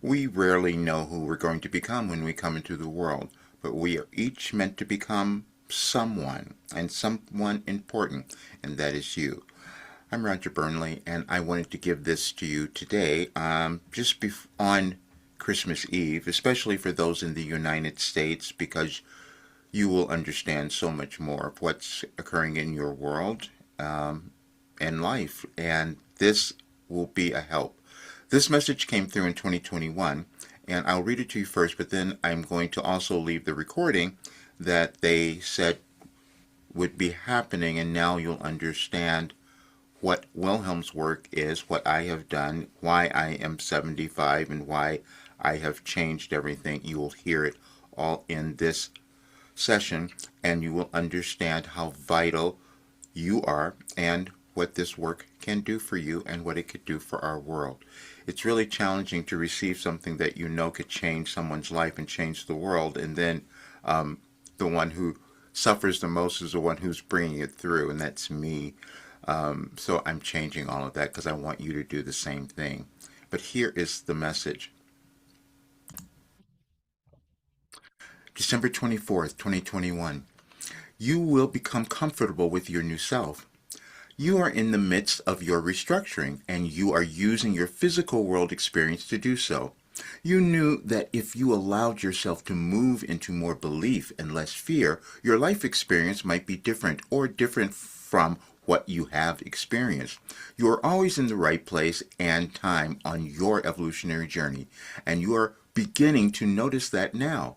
We rarely know who we're going to become when we come into the world, but we are each meant to become someone, and someone important, and that is you. I'm Roger Burnley, and I wanted to give this to you today, on Christmas Eve, especially for those in the United States, because you will understand so much more of what's occurring in your world and life, and this will be a help. This message came through in 2021, and I'll read it to you first, but then I'm going to also leave the recording that they said would be happening, and now you'll understand what Wilhelm's work is, what I have done, why I am 75, and why I have changed everything. You will hear it all in this session, and you will understand how vital you are and what this work can do for you and what it could do for our world. It's really challenging to receive something that you know could change someone's life and change the world, and then the one who suffers the most is the one who's bringing it through, and that's me. So I'm changing all of that because I want you to do the same thing. But here is the message. December 24th, 2021. You will become comfortable with your new self. You are in the midst of your restructuring, and you are using your physical world experience to do so. You knew that if you allowed yourself to move into more belief and less fear, your life experience might be different or different from what you have experienced. You are always in the right place and time on your evolutionary journey, and you are beginning to notice that now.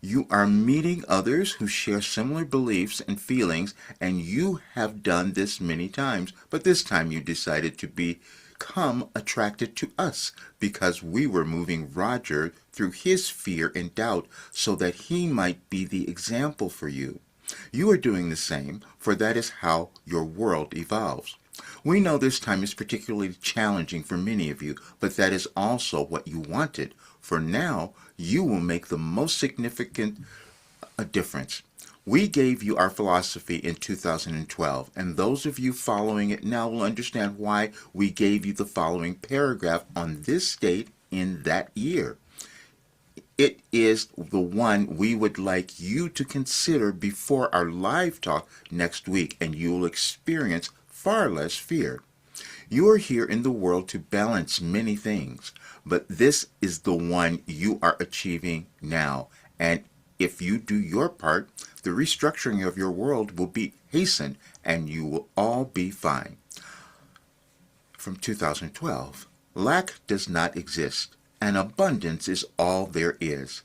You are meeting others who share similar beliefs and feelings, and you have done this many times, but this time you decided to become attracted to us because we were moving Roger through his fear and doubt so that he might be the example for you. You are doing the same, for that is how your world evolves. We know this time is particularly challenging for many of you, but that is also what you wanted. For now, you will make the most significant difference. We gave you our philosophy in 2012, and those of you following it now will understand why we gave you the following paragraph on this date in that year. It is the one we would like you to consider before our live talk next week, and you will experience far less fear. You are here in the world to balance many things, but this is the one you are achieving now. And if you do your part, the restructuring of your world will be hastened and you will all be fine. From 2012, lack does not exist, and abundance is all there is.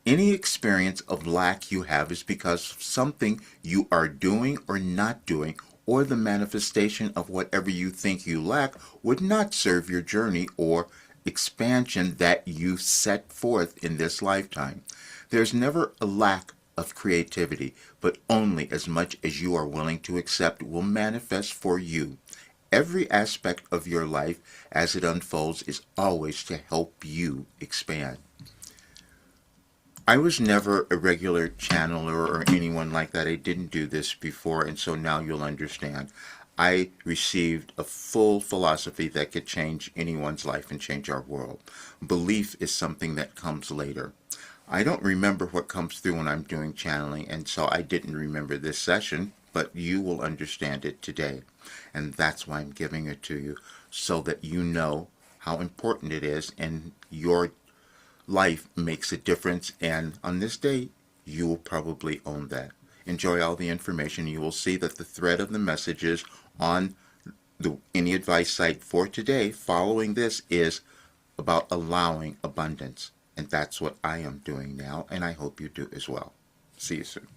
Any experience of lack you have is because of something you are doing or not doing, or the manifestation of whatever you think you lack would not serve your journey or expansion that you set forth in this lifetime. There's never a lack of creativity, but only as much as you are willing to accept will manifest for you. Every aspect of your life as it unfolds is always to help you expand. I was never a regular channeler or anyone like that. I didn't do this before, and so now you'll understand. I received a full philosophy that could change anyone's life and change our world. Belief is something that comes later. I don't remember what comes through when I'm doing channeling, and so I didn't remember this session, but you will understand it today. And that's why I'm giving it to you, so that you know how important it is, and your life makes a difference. And on this day, you will probably own that. Enjoy all the information. You will see that the thread of the messages on the Any Advice site for today, following this, is about allowing abundance. And that's what I am doing now, and I hope you do as well. See you soon.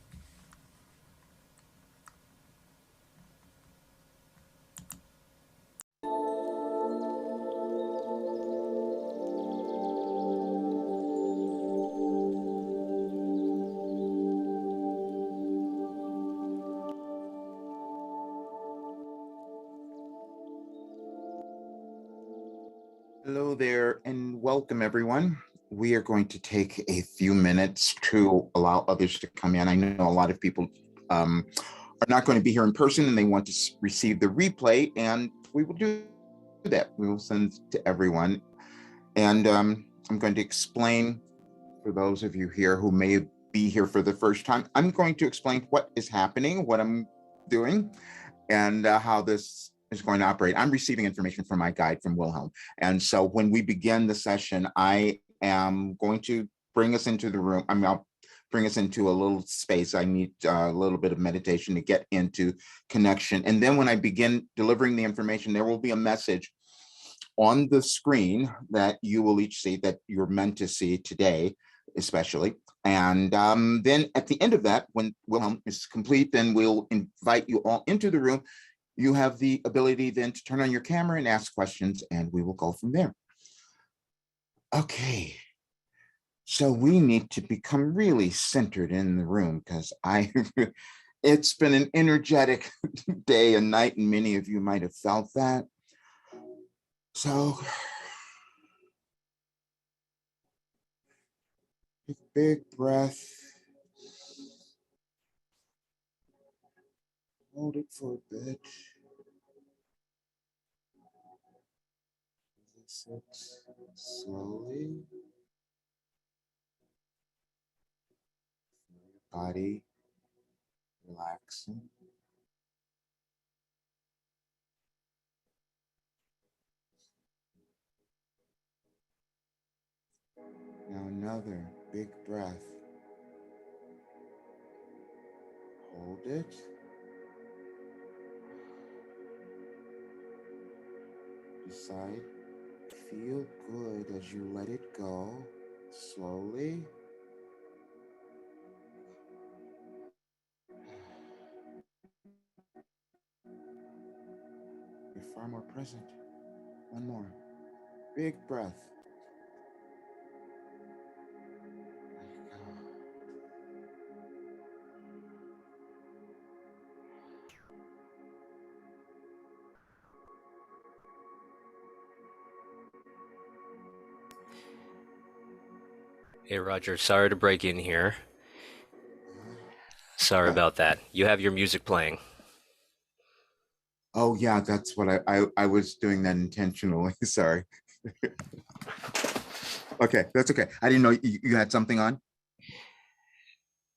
Hello there, and welcome everyone. We are going to take a few minutes to allow others to come in. I know a lot of people are not going to be here in person and they want to receive the replay, and we will do that. We will send it to everyone. And I'm going to explain for those of you here who may be here for the first time. I'm going to explain what is happening, what I'm doing, and how this is going to operate. I'm receiving information from my guide from Wilhelm. And so when we begin the session, I am going to bring us into the room. I'll bring us into a little space. I need a little bit of meditation to get into connection. And then when I begin delivering the information, there will be a message on the screen that you will each see, that you're meant to see today, especially. And then at the end of that, when Wilhelm is complete, then we'll invite you all into the room. You have the ability then to turn on your camera and ask questions, and we will go from there. Okay. So we need to become really centered in the room, because it's been an energetic day and night, and many of you might have felt that. So big breath. Hold it for a bit. 6, slowly. Body relaxing. Now another big breath. Hold it. Decide. Feel good as you let it go. Slowly. You're far more present. One more. Big breath. Hey, Roger, sorry to break in here. Sorry about that. You have your music playing. Oh yeah, that's what I was doing that intentionally. Sorry. Okay, that's okay. I didn't know you had something on.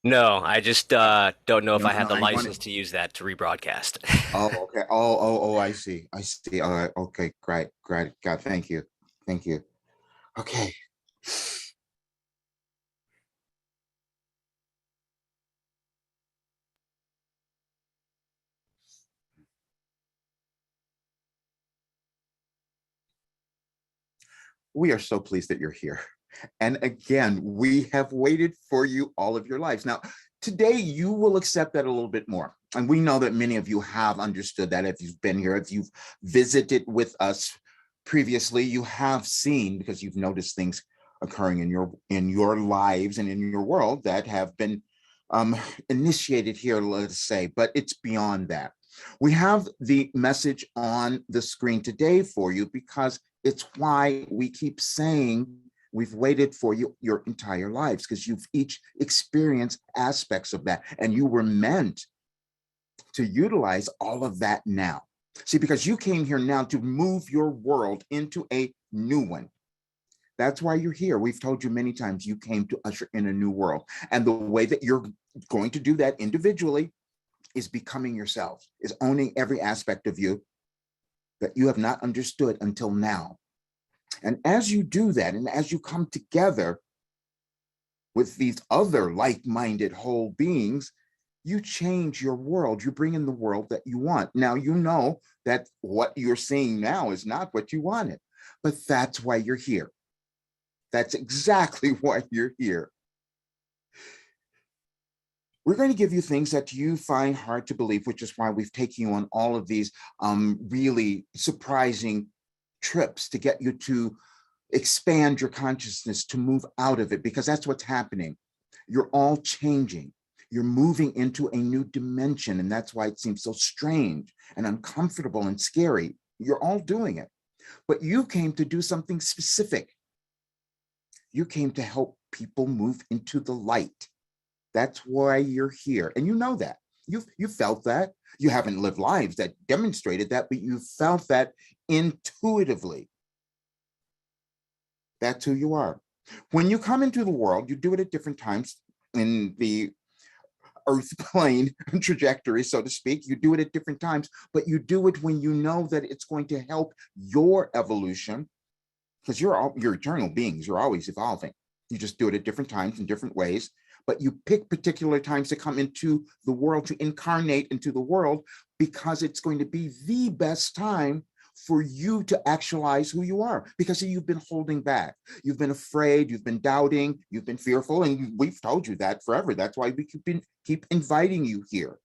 No, I just don't know if No, I had no, the I wanted. license to use that to rebroadcast. Oh, okay. Oh, I see. I see. All right. Okay, great, great. God, thank you. Thank you. Okay. We are so pleased that you're here. And again, we have waited for you all of your lives. Now, today you will accept that a little bit more. And we know that many of you have understood that if you've been here, if you've visited with us previously, you have seen, because you've noticed things occurring in your lives and in your world that have been um, initiated here, let's say, but it's beyond that. We have the message on the screen today for you because it's why we keep saying we've waited for you your entire lives, because you've each experienced aspects of that, and you were meant to utilize all of that now. See, because you came here now to move your world into a new one. That's why you're here. We've told you many times you came to usher in a new world. And the way that you're going to do that individually is becoming yourself, is owning every aspect of you that you have not understood until now. And as you do that, and as you come together with these other like-minded whole beings, you change your world. You bring in the world that you want. Now, you know that what you're seeing now is not what you wanted, but that's why you're here. That's exactly why you're here. We're going to give you things that you find hard to believe, which is why we've taken you on all of these really surprising trips to get you to expand your consciousness, to move out of it, because that's what's happening. You're all changing. You're moving into a new dimension, and that's why it seems so strange and uncomfortable and scary. You're all doing it. But you came to do something specific. You came to help people move into the light. That's why you're here. And you know that. You felt that. You haven't lived lives that demonstrated that, but you felt that intuitively. That's who you are. When you come into the world, you do it at different times in the earth plane trajectory, so to speak. You do it at different times, but you do it when you know that it's going to help your evolution, because you're eternal beings. You're always evolving. You just do it at different times in different ways, but you pick particular times to come into the world, to incarnate into the world, because it's going to be the best time for you to actualize who you are, because you've been holding back. You've been afraid, you've been doubting, you've been fearful, and we've told you that forever. That's why we keep inviting you here,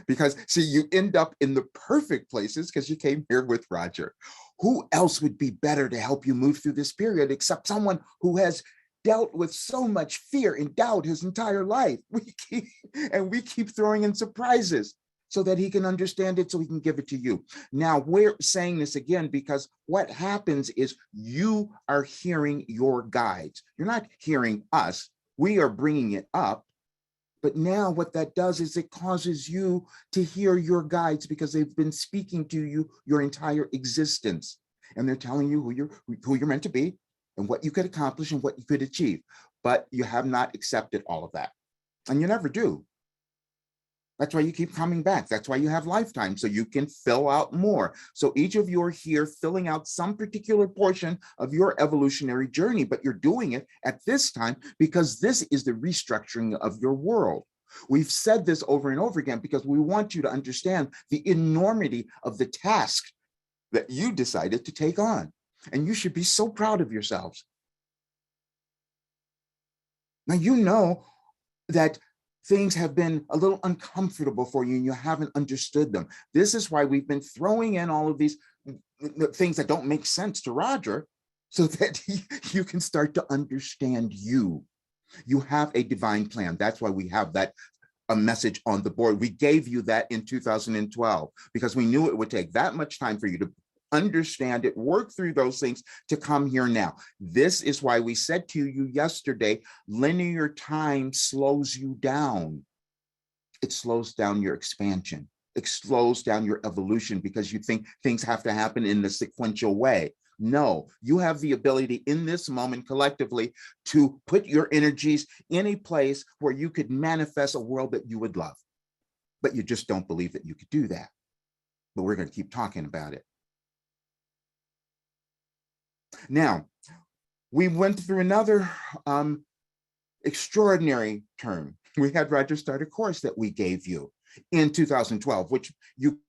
because see, you end up in the perfect places because you came here with Roger. Who else would be better to help you move through this period except someone who has dealt with so much fear and doubt his entire life? We keep throwing in surprises so that he can understand it, so he can give it to you. Now, we're saying this again because what happens is you are hearing your guides. You're not hearing us. We are bringing it up. But now what that does is it causes you to hear your guides, because they've been speaking to you your entire existence. And they're telling you who you're meant to be and what you could accomplish and what you could achieve. But you have not accepted all of that. And you never do. That's why you keep coming back. That's why you have lifetime, so you can fill out more. So each of you are here filling out some particular portion of your evolutionary journey, but you're doing it at this time because this is the restructuring of your world. We've said this over and over again because we want you to understand the enormity of the task that you decided to take on. And you should be so proud of yourselves. Now, you know that things have been a little uncomfortable for you and you haven't understood them. This is why we've been throwing in all of these things that don't make sense to Roger, so that you can start to understand you. You have a divine plan. That's why we have that a message on the board. We gave you that in 2012 because we knew it would take that much time for you to understand it, work through those things to come here now. This is why we said to you yesterday, linear time slows you down. It slows down your expansion. It slows down your evolution because you think things have to happen in the sequential way. No, you have the ability in this moment collectively to put your energies in a place where you could manifest a world that you would love. But you just don't believe that you could do that. But we're going to keep talking about it. Now, we went through another extraordinary term. We had Roger start a course that we gave you in 2012, which you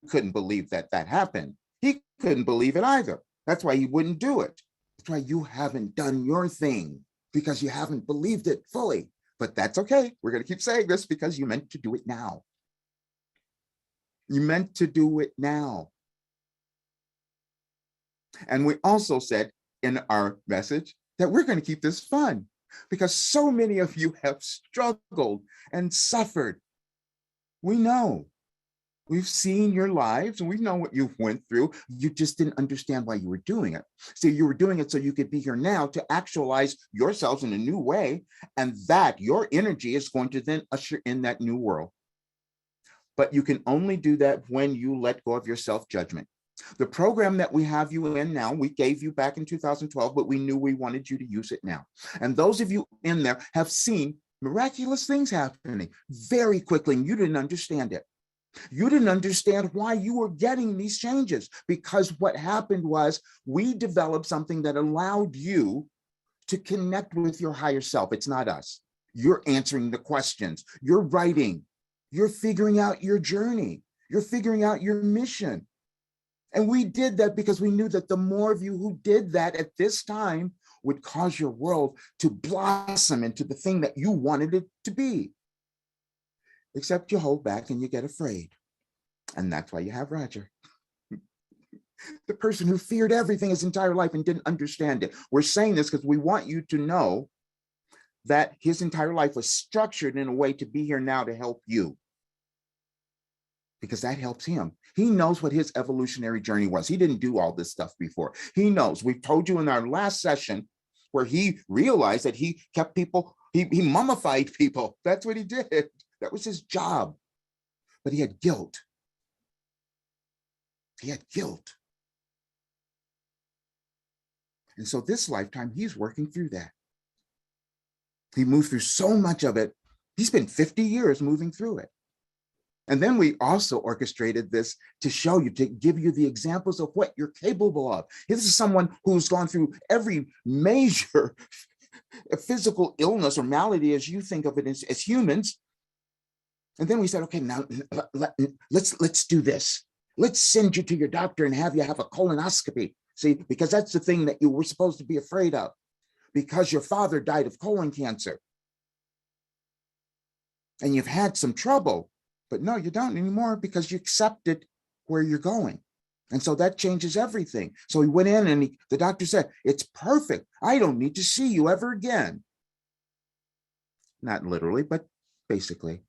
couldn't believe that happened. He couldn't believe it either. That's why he wouldn't do it. That's why you haven't done your thing, because you haven't believed it fully. But that's okay. We're going to keep saying this because you meant to do it now. You meant to do it now. And we also said in our message that we're going to keep this fun because so many of you have struggled and suffered. We know. We've seen your lives and we know what you went through. You just didn't understand why you were doing it. So you were doing it so you could be here now to actualize yourselves in a new way. And that your energy is going to then usher in that new world. But you can only do that when you let go of your self-judgment. The program that we have you in now, we gave you back in 2012, but we knew we wanted you to use it now. And those of you in there have seen miraculous things happening very quickly, and you didn't understand it. You didn't understand why you were getting these changes, because what happened was we developed something that allowed you to connect with your higher self. It's not us. You're answering the questions. You're writing. You're figuring out your journey. You're figuring out your mission. And we did that because we knew that the more of you who did that at this time would cause your world to blossom into the thing that you wanted it to be. Except you hold back and you get afraid. And that's why you have Roger. The person who feared everything his entire life and didn't understand it. We're saying this because we want you to know that his entire life was structured in a way to be here now to help you. Because that helps him. He knows what his evolutionary journey was. He didn't do all this stuff before. He knows. We told you in our last session where he realized that he kept people, he mummified people. That's what he did. That was his job. But he had guilt. He had guilt. And so this lifetime, he's working through that. He moved through so much of it. He spent 50 years moving through it. And then we also orchestrated this to show you, to give you the examples of what you're capable of. This is someone who's gone through every major physical illness or malady as you think of it as humans. And then we said, okay, now let's do this. Let's send you to your doctor and have you have a colonoscopy. See, because that's the thing that you were supposed to be afraid of, because your father died of colon cancer. And you've had some trouble, but no, you don't anymore because you accepted where you're going. And so that changes everything. So he went in and the doctor said, it's perfect. I don't need to see you ever again. Not literally, but basically.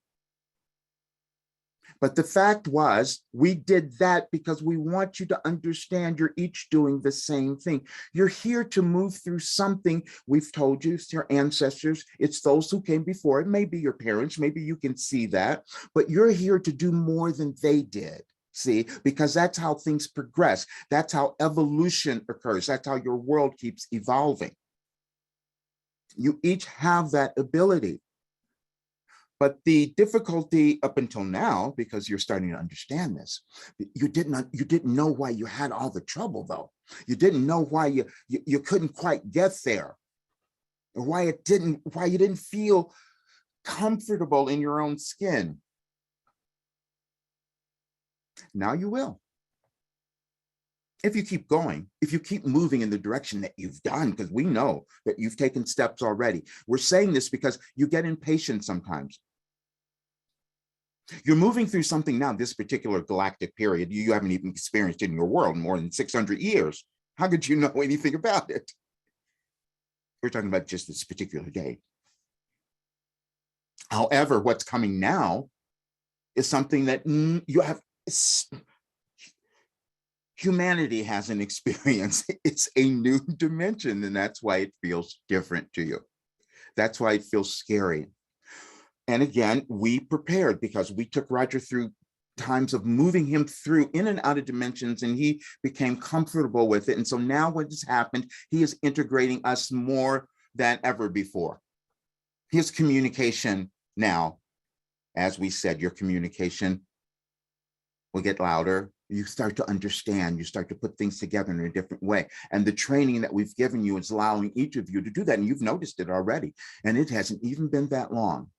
But the fact was, we did that because we want you to understand you're each doing the same thing. You're here to move through something. We've told you, it's your ancestors. It's those who came before. It may be your parents. Maybe you can see that. But you're here to do more than they did. See, because that's how things progress. That's how evolution occurs. That's how your world keeps evolving. You each have that ability. But the difficulty up until now, because you're starting to understand this, you didn't know why you had all the trouble, though. You didn't know why you couldn't quite get there, or why you didn't feel comfortable in your own skin. Now you will. If you keep going, if you keep moving in the direction that you've done, because we know that you've taken steps already. We're saying this because you get impatient sometimes. You're moving through something now, this particular galactic period, you haven't even experienced in your world more than 600 years. How could you know anything about it? We're talking about just this particular day. However, what's coming now is something that you have, humanity hasn't experienced. It's a new dimension, and that's why it feels different to you. That's why it feels scary. And again, we prepared because we took Roger through times of moving him through in and out of dimensions, and he became comfortable with it. And so now what has happened, he is integrating us more than ever before. His communication now, as we said, your communication will get louder. You start to understand, you start to put things together in a different way. And the training that we've given you is allowing each of you to do that. And you've noticed it already. And it hasn't even been that long.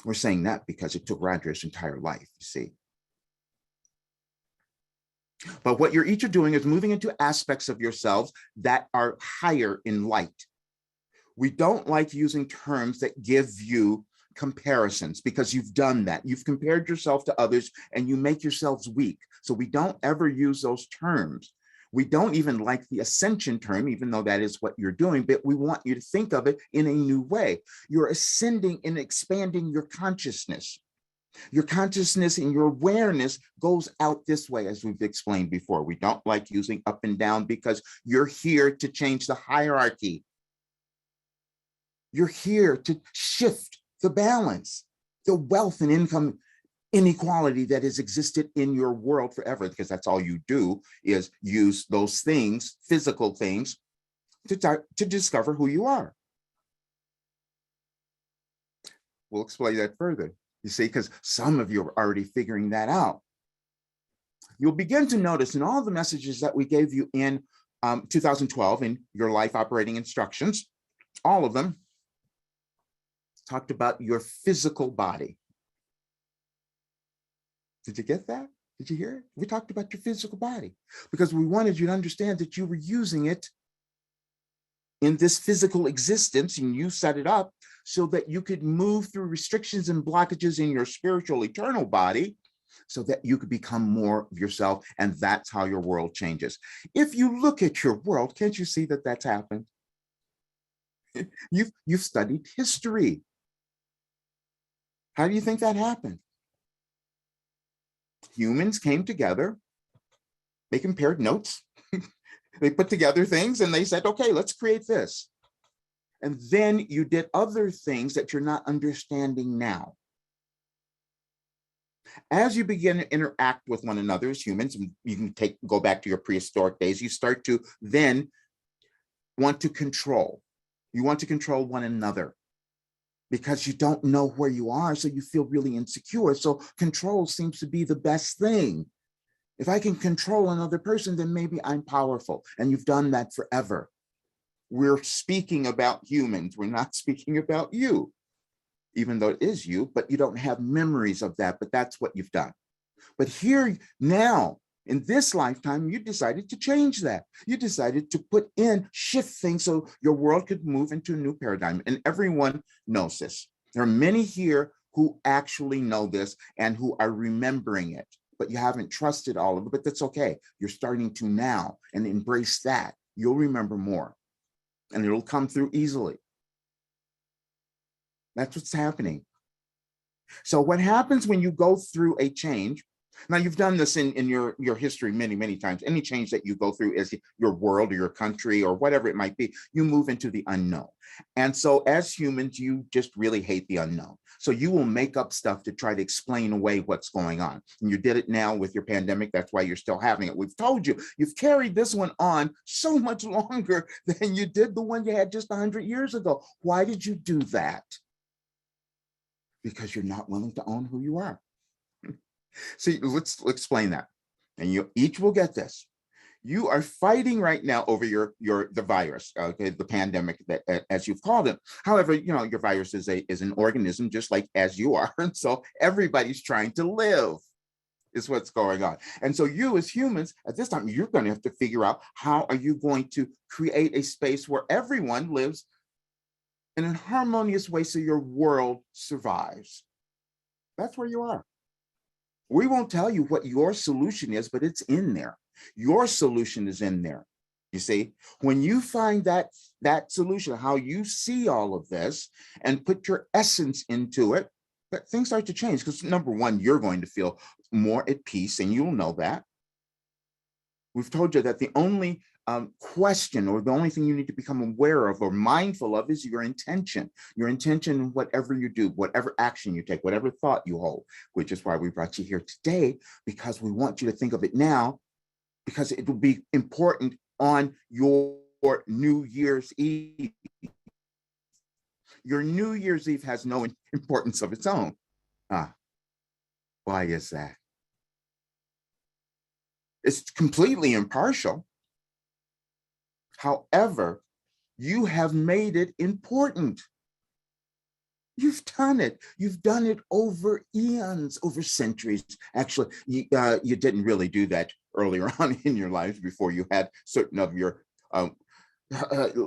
We're saying that because it took Roger his entire life, you see. But what you're each are doing is moving into aspects of yourselves that are higher in light. We don't like using terms that give you comparisons because you've done that. You've compared yourself to others and you make yourselves weak. So we don't ever use those terms. We don't even like the ascension term, even though that is what you're doing, but we want you to think of it in a new way. You're ascending and expanding your consciousness. Your consciousness and your awareness goes out this way, as we've explained before. We don't like using up and down because you're here to change the hierarchy. You're here to shift the balance, the wealth and income inequality that has existed in your world forever, because that's all you do is use those things, physical things, to discover who you are. We'll explain that further, you see, because some of you are already figuring that out. You'll begin to notice in all the messages that we gave you in 2012 in your life operating instructions, all of them talked about your physical body. Did you get that? Did you hear it? We talked about your physical body because we wanted you to understand that you were using it in this physical existence, and you set it up so that you could move through restrictions and blockages in your spiritual eternal body so that you could become more of yourself, and that's how your world changes. If you look at your world, can't you see that that's happened? You've studied history. How do you think that happened? Humans came together, they compared notes, they put together things and they said, okay, let's create this. And then you did other things that you're not understanding now. As you begin to interact with one another as humans, you can go back to your prehistoric days, you start to then want to control. You want to control one another because you don't know where you are, so you feel really insecure. So control seems to be the best thing. If I can control another person, then maybe I'm powerful. And you've done that forever. We're speaking about humans. We're not speaking about you, even though it is you, but you don't have memories of that, but that's what you've done. But here now, in this lifetime, you decided to change that. You decided to shift things so your world could move into a new paradigm. And everyone knows this. There are many here who actually know this and who are remembering it, but you haven't trusted all of it, but that's okay. You're starting to now and embrace that. You'll remember more and it'll come through easily. That's what's happening. So what happens when you go through a change? Now, you've done this in your history many, many times. Any change that you go through as your world or your country or whatever it might be, you move into the unknown. And so as humans, you just really hate the unknown. So you will make up stuff to try to explain away what's going on. And you did it now with your pandemic. That's why you're still having it. We've told you, you've carried this one on so much longer than you did the one you had just 100 years ago. Why did you do that? Because you're not willing to own who you are. See, let's explain that. And you each will get this. You are fighting right now over the virus, okay, the pandemic, that as you've called it. However, your virus is an organism just like as you are. And so everybody's trying to live is what's going on. And so you as humans at this time, you're going to have to figure out how are you going to create a space where everyone lives in a harmonious way so your world survives. That's where you are. We won't tell you what your solution is, but it's in there. Your solution is in there. You see, when you find that solution, how you see all of this and put your essence into it, that things start to change. Because number one, you're going to feel more at peace, and you'll know that. We've told you that the only question or the only thing you need to become aware of or mindful of is your intention in whatever you do, whatever action you take, whatever thought you hold, which is why we brought you here today, because we want you to think of it now, because it will be important on your New Year's Eve. Your New Year's Eve has no importance of its own. Why is that? It's completely impartial. However, you have made it important. You've done it. You've done it over eons, over centuries. Actually, you didn't really do that earlier on in your lives before you had certain of your,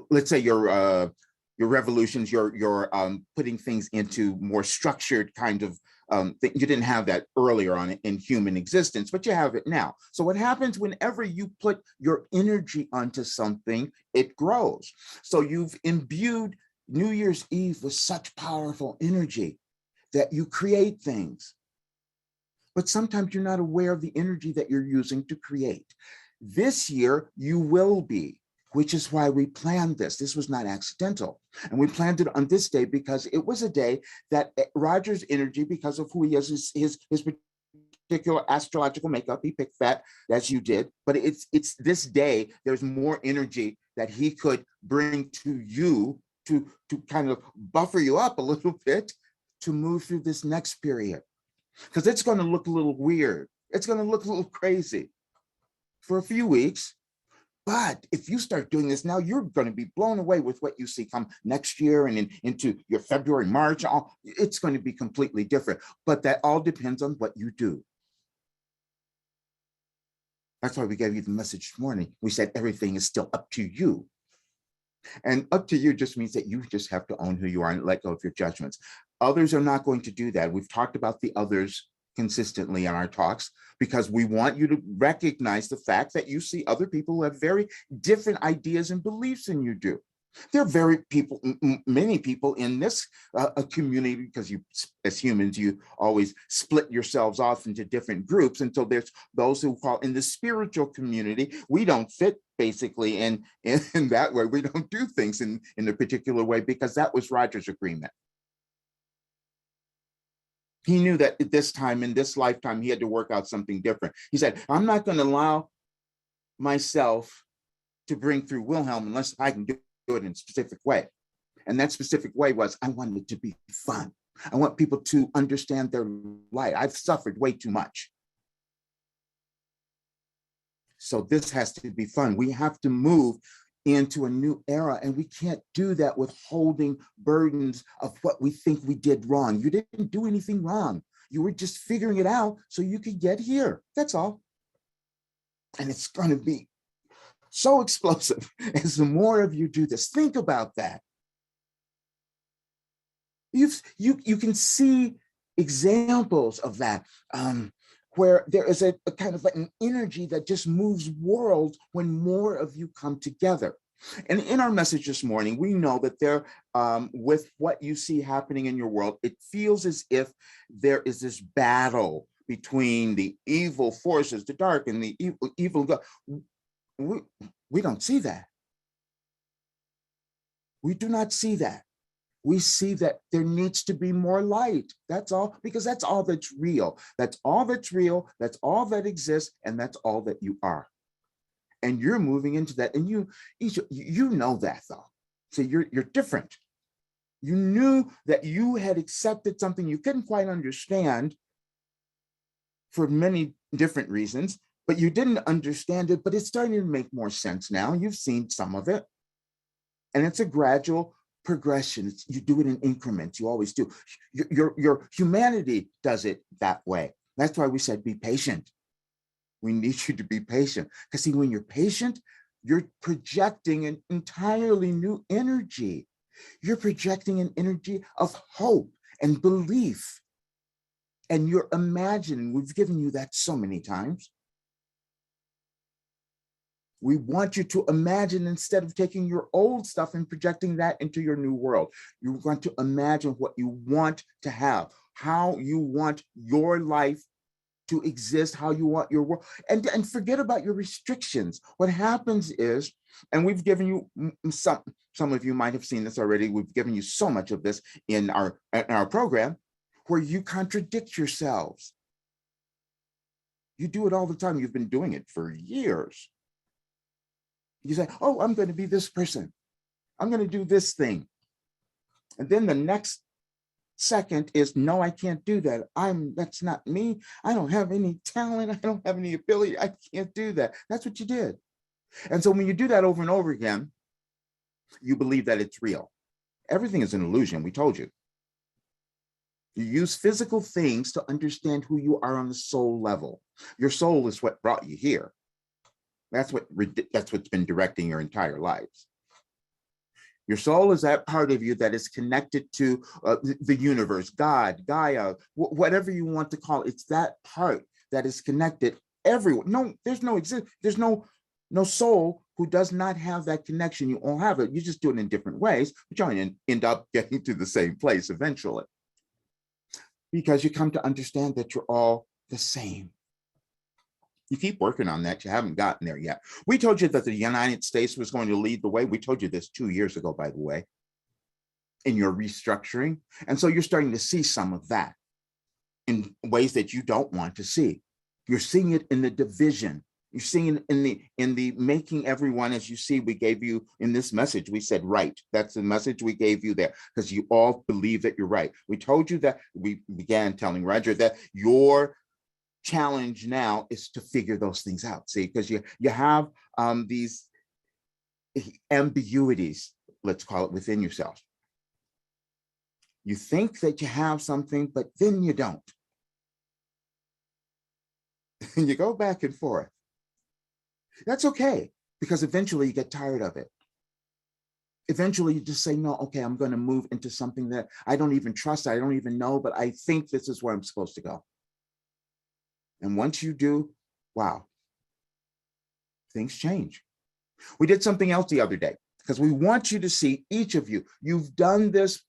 let's say your revolutions, your putting things into more structured kind of thing. You didn't have that earlier on in human existence, but you have it now. So what happens whenever you put your energy onto something, it grows. So you've imbued New Year's Eve with such powerful energy that you create things. But sometimes you're not aware of the energy that you're using to create. This year, you will be, which is why we planned this. This was not accidental. And we planned it on this day because it was a day that Roger's energy, because of who he is, his particular astrological makeup, he picked that as you did. But it's this day, there's more energy that he could bring to you to kind of buffer you up a little bit to move through this next period. Because it's going to look a little weird. It's going to look a little crazy for a few weeks. But if you start doing this now, you're going to be blown away with what you see come next year and into your February, March. It's going to be completely different. But that all depends on what you do. That's why we gave you the message this morning. We said everything is still up to you. And up to you just means that you just have to own who you are and let go of your judgments. Others are not going to do that. We've talked about the others consistently in our talks because we want you to recognize the fact that you see other people who have very different ideas and beliefs than you do. There are many people in this community, because you, as humans, you always split yourselves off into different groups. And so there's those who call in the spiritual community. We don't fit basically in that way. We don't do things in a particular way because that was Roger's agreement. He knew that at this time, in this lifetime, he had to work out something different. He said, I'm not going to allow myself to bring through Wilhelm unless I can do it in a specific way. And that specific way was, I wanted it to be fun. I want people to understand their life. I've suffered way too much. So this has to be fun. We have to move into a new era, and we can't do that with holding burdens of what we think we did wrong. You didn't do anything wrong. You were just figuring it out so you could get here. That's all. And it's going to be so explosive as the more of you do this. Think about that. You can see examples of that, where there is a kind of like an energy that just moves worlds when more of you come together. And in our message this morning, we know that there, with what you see happening in your world, it feels as if there is this battle between the evil forces, the dark and the evil. We don't see that. We do not see that. We see that there needs to be more light. That's all, because that's all that's real. That's all that's real. That's all that exists. And that's all that you are. And you're moving into that. And you know that though. So you're different. You knew that you had accepted something you couldn't quite understand for many different reasons, but you didn't understand it, but it's starting to make more sense now. You've seen some of it. And it's a gradual progression. You do it in increments. You always do. Your humanity does it that way. That's why we said be patient. We need you to be patient. Because see, when you're patient, you're projecting an entirely new energy. You're projecting an energy of hope and belief. And you're imagining, we've given you that so many times. We want you to imagine, instead of taking your old stuff and projecting that into your new world. You want to imagine what you want to have, how you want your life to exist, how you want your world, and forget about your restrictions. What happens is, and we've given you some of you might have seen this already, we've given you so much of this in our program, where you contradict yourselves. You do it all the time. You've been doing it for years. You say, oh, I'm going to be this person. I'm going to do this thing. And then the next second is, no, I can't do that. That's not me. I don't have any talent. I don't have any ability. I can't do that. That's what you did. And so when you do that over and over again, you believe that it's real. Everything is an illusion. We told you. You use physical things to understand who you are on the soul level. Your soul is what brought you here. That's what's been directing your entire lives. Your soul is that part of you that is connected to the universe, God, Gaia, whatever you want to call it. It's that part that is connected everywhere. No, there's no soul who does not have that connection. You all have it. You just do it in different ways, but you'll end up getting to the same place eventually. Because you come to understand that you're all the same. You keep working on that. You haven't gotten there yet. We told you that the United States was going to lead the way. We told you this 2 years ago, by the way, in your restructuring. And so you're starting to see some of that in ways that you don't want to see. You're seeing it in the division. You're seeing it in the making everyone, as you see, we gave you in this message, we said right. That's the message we gave you there, because you all believe that you're right. We told you that, we began telling Roger that your challenge now is to figure those things out. See, because you have these ambiguities, let's call it, within yourself. You think that you have something, but then you don't. And you go back and forth. That's okay, because eventually you get tired of it. Eventually you just say, no, okay, I'm going to move into something that I don't even trust, I don't even know, but I think this is where I'm supposed to go. And once you do, wow, things change. We did something else the other day, because we want you to see, each of you, you've done this,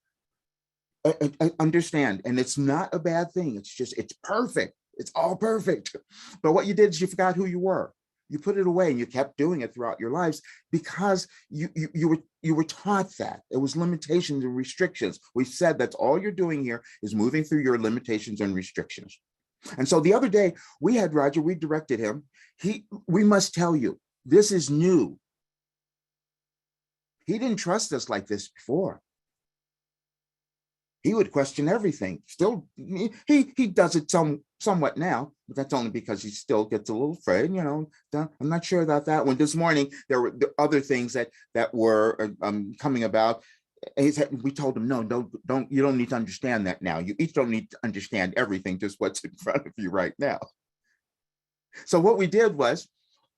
understand, and it's not a bad thing. It's just, it's perfect. It's all perfect. But what you did is you forgot who you were. You put it away and you kept doing it throughout your lives because you were taught that. It was limitations and restrictions. We said that's all you're doing here is moving through your limitations and restrictions. And so the other day we had Roger, we directed him. We must tell you, this is new. He didn't trust us like this before. He would question everything. Still, he does it somewhat now, but that's only because he still gets a little afraid. I'm not sure about that one. This morning there were other things that were coming about. We told him, no, don't. You don't need to understand that now. You each don't need to understand everything, just what's in front of you right now. So what we did was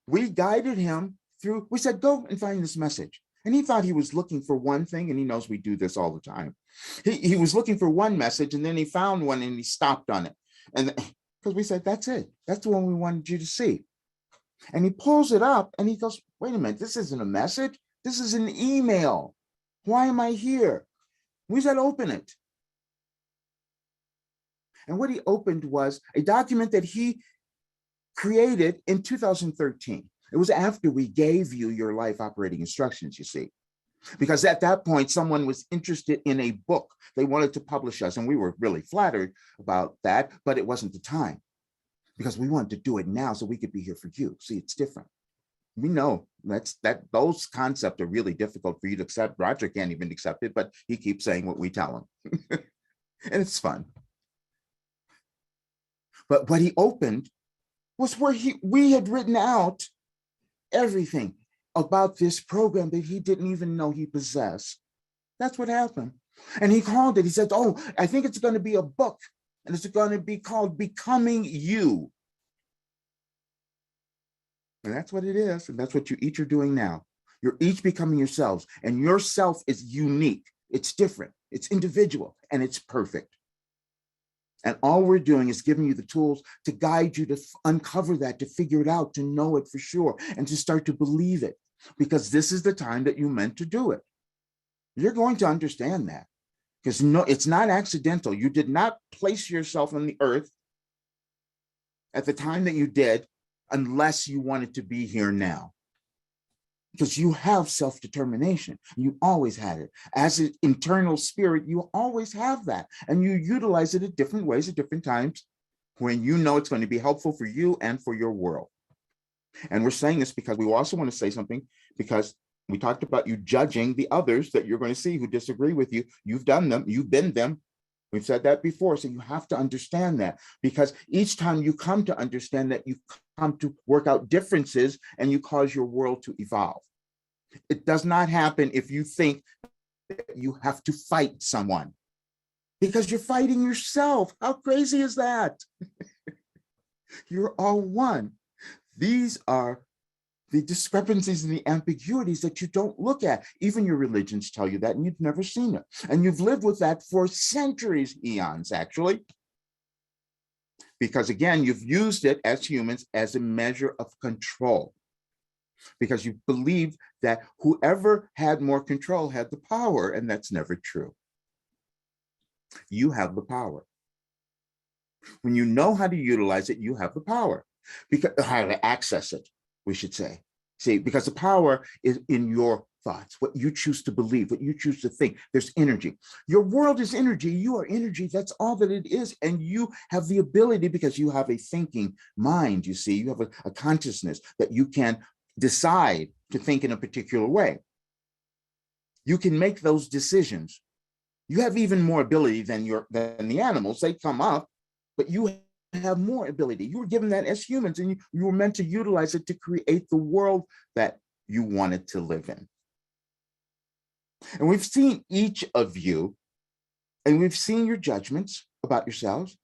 we guided him through. We said, go and find this message. And he thought he was looking for one thing, and he knows we do this all the time. He was looking for one message, and then he found one, and he stopped on it. And because we said, that's it. That's the one we wanted you to see. And he pulls it up, and he goes, wait a minute, this isn't a message. This is an email. Why am I here? We said, open it. And what he opened was a document that he created in 2013. It was after we gave you your life operating instructions, you see, because at that point, someone was interested in a book. They wanted to publish us, and we were really flattered about that, but it wasn't the time because we wanted to do it now so we could be here for you. See, it's different. We know those concepts are really difficult for you to accept. Roger can't even accept it, but he keeps saying what we tell him. And it's fun. But what he opened was where we had written out everything about this program that he didn't even know he possessed. That's what happened. And he called it, he said, oh, I think it's going to be a book, and it's going to be called Becoming You. And that's what it is. And that's what you each are doing now. You're each becoming yourselves, and yourself is unique. It's different. It's individual, and it's perfect. And all we're doing is giving you the tools to guide you to uncover that, to figure it out, to know it for sure, and to start to believe it, because this is the time that you meant to do it. You're going to understand that, because no, it's not accidental. You did not place yourself on the earth at the time that you did unless you wanted to be here now. Because you have self-determination. You always had it. As an internal spirit, you always have that. And you utilize it in different ways at different times when you know it's going to be helpful for you and for your world. And we're saying this because we also want to say something, because we talked about you judging the others that you're going to see who disagree with you. You've done them. You've been them. We've said that before. So you have to understand that, because each time you come to understand that, you come to work out differences and you cause your world to evolve. It does not happen if you think that you have to fight someone, because you're fighting yourself. How crazy is that? You're all one. These are the discrepancies and the ambiguities that you don't look at. Even your religions tell you that, and you've never seen it. And you've lived with that for centuries, eons, actually. Because again, you've used it as humans as a measure of control. Because you believe that whoever had more control had the power, and that's never true. You have the power. When you know how to utilize it, you have the power. Because how to access it, we should say. See, because the power is in your thoughts, what you choose to believe, what you choose to think. There's energy. Your world is energy. You are energy. That's all that it is. And you have the ability, because you have a thinking mind, you see, you have a consciousness that you can decide to think in a particular way. You can make those decisions. You have even more ability than the animals. They come up, but you have more ability. You were given that as humans, and you were meant to utilize it to create the world that you wanted to live in. And we've seen each of you, and we've seen your judgments about yourselves.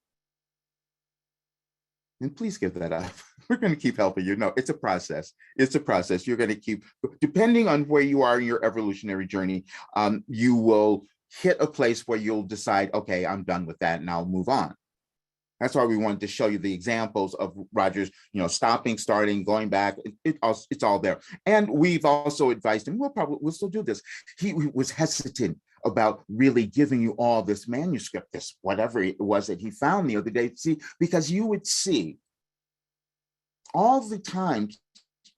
And please give that up. We're going to keep helping you. No, it's a process. It's a process. You're going to keep, depending on where you are in your evolutionary journey, you will hit a place where you'll decide, okay, I'm done with that, and I'll move on. That's why we wanted to show you the examples of Roger's, stopping, starting, going back. It's all there. And we've also advised him, we'll still do this. He was hesitant about really giving you all this manuscript, this whatever it was that he found the other day, see, because you would see all the times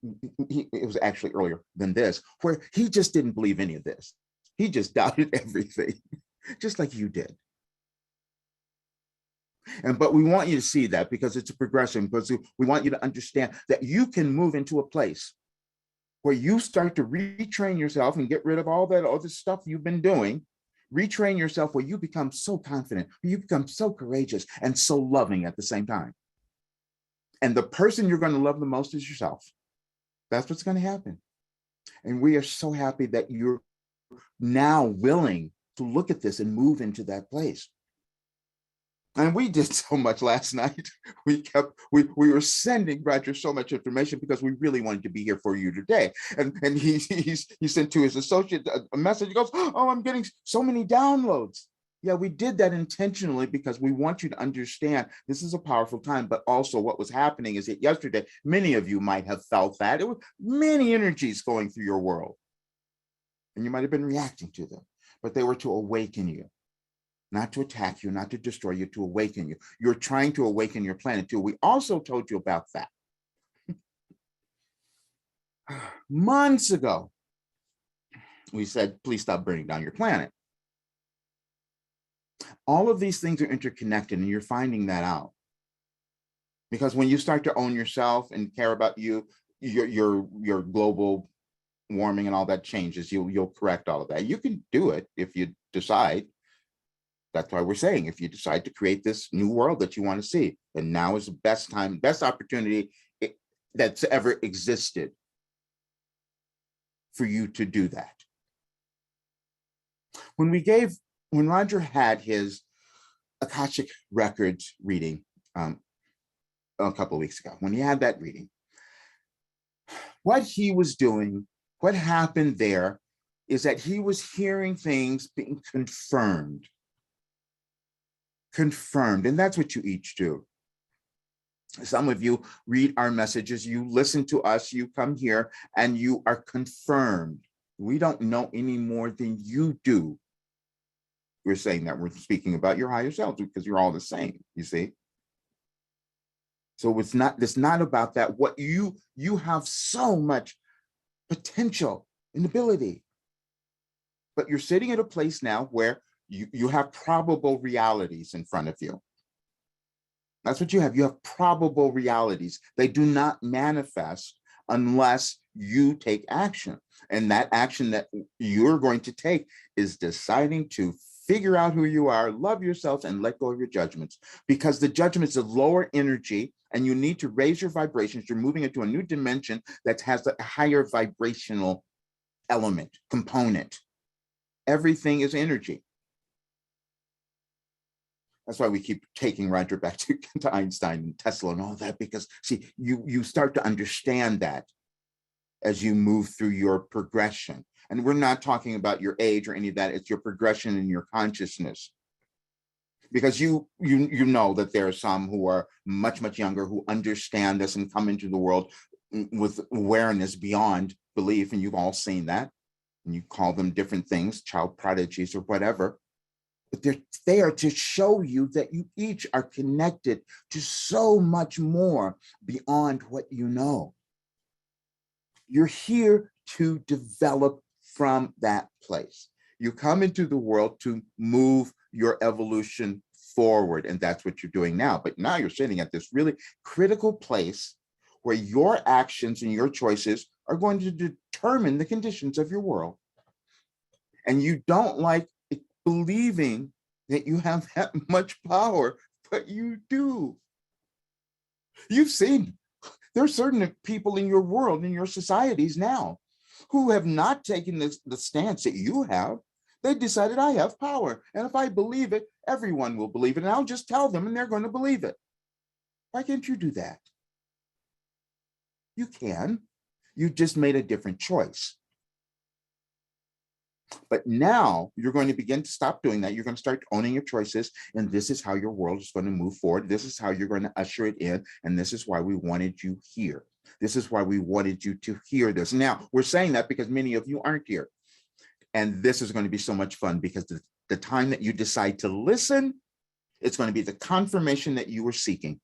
it was actually earlier than this, where he just didn't believe any of this. He just doubted everything, just like you did. But we want you to see that because it's a progression, because we want you to understand that you can move into a place where you start to retrain yourself and get rid of all that other stuff you've been doing, retrain yourself where you become so confident, where you become so courageous and so loving at the same time. And the person you're going to love the most is yourself. That's what's going to happen. And we are so happy that you're now willing to look at this and move into that place. And we did so much last night. We were sending Roger so much information because we really wanted to be here for you today. And he sent to his associate a message. He goes, "Oh, I'm getting so many downloads." Yeah, we did that intentionally because we want you to understand this is a powerful time, but also what was happening is that yesterday, many of you might have felt that. It was many energies going through your world. And you might have been reacting to them, but they were to awaken you. Not to attack you, not to destroy you, to awaken you. You're trying to awaken your planet too. We also told you about that. Months ago, we said, please stop burning down your planet. All of these things are interconnected, and you're finding that out. Because when you start to own yourself and care about you, your global warming and all that changes. You'll correct all of that. You can do it if you decide. That's why we're saying if you decide to create this new world that you want to see, then now is the best time, best opportunity that's ever existed for you to do that. When Roger had his Akashic Records reading a couple of weeks ago, when he had that reading, what he was doing, what happened there is that he was hearing things being confirmed. And that's what you each do. Some of you read our messages, you listen to us, you come here, and you are confirmed. We don't know any more than you do. We're saying that we're speaking about your higher selves because you're all the same, you see. So it's not about that. What you have so much potential and ability, but you're sitting at a place now where you have probable realities in front of you. That's what you have. You have probable realities. They do not manifest unless you take action. And that action that you're going to take is deciding to figure out who you are, love yourself, and let go of your judgments. Because the judgments of lower energy, and you need to raise your vibrations. You're moving into a new dimension that has a higher vibrational element, component. Everything is energy. That's why we keep taking Roger back to Einstein and Tesla and all that, because see, you start to understand that as you move through your progression. And we're not talking about your age or any of that. It's your progression in your consciousness. Because you know that there are some who are much, much younger who understand this and come into the world with awareness beyond belief. And you've all seen that. And you call them different things, child prodigies or whatever. But they're there to show you that you each are connected to so much more beyond what you know. You're here to develop from that place. You come into the world to move your evolution forward, and that's what you're doing now. But now you're sitting at this really critical place where your actions and your choices are going to determine the conditions of your world. And you don't like believing that you have that much power, but you do. You've seen there are certain people in your world, in your societies now, who have not taken the stance that you have. They decided, I have power. And if I believe it, everyone will believe it. And I'll just tell them and they're going to believe it. Why can't you do that? You can. You just made a different choice. But now you're going to begin to stop doing that. You're going to start owning your choices. And this is how your world is going to move forward. This is how you're going to usher it in. And this is why we wanted you here. This is why we wanted you to hear this. Now, we're saying that because many of you aren't here. And this is going to be so much fun because the time that you decide to listen, it's going to be the confirmation that you were seeking.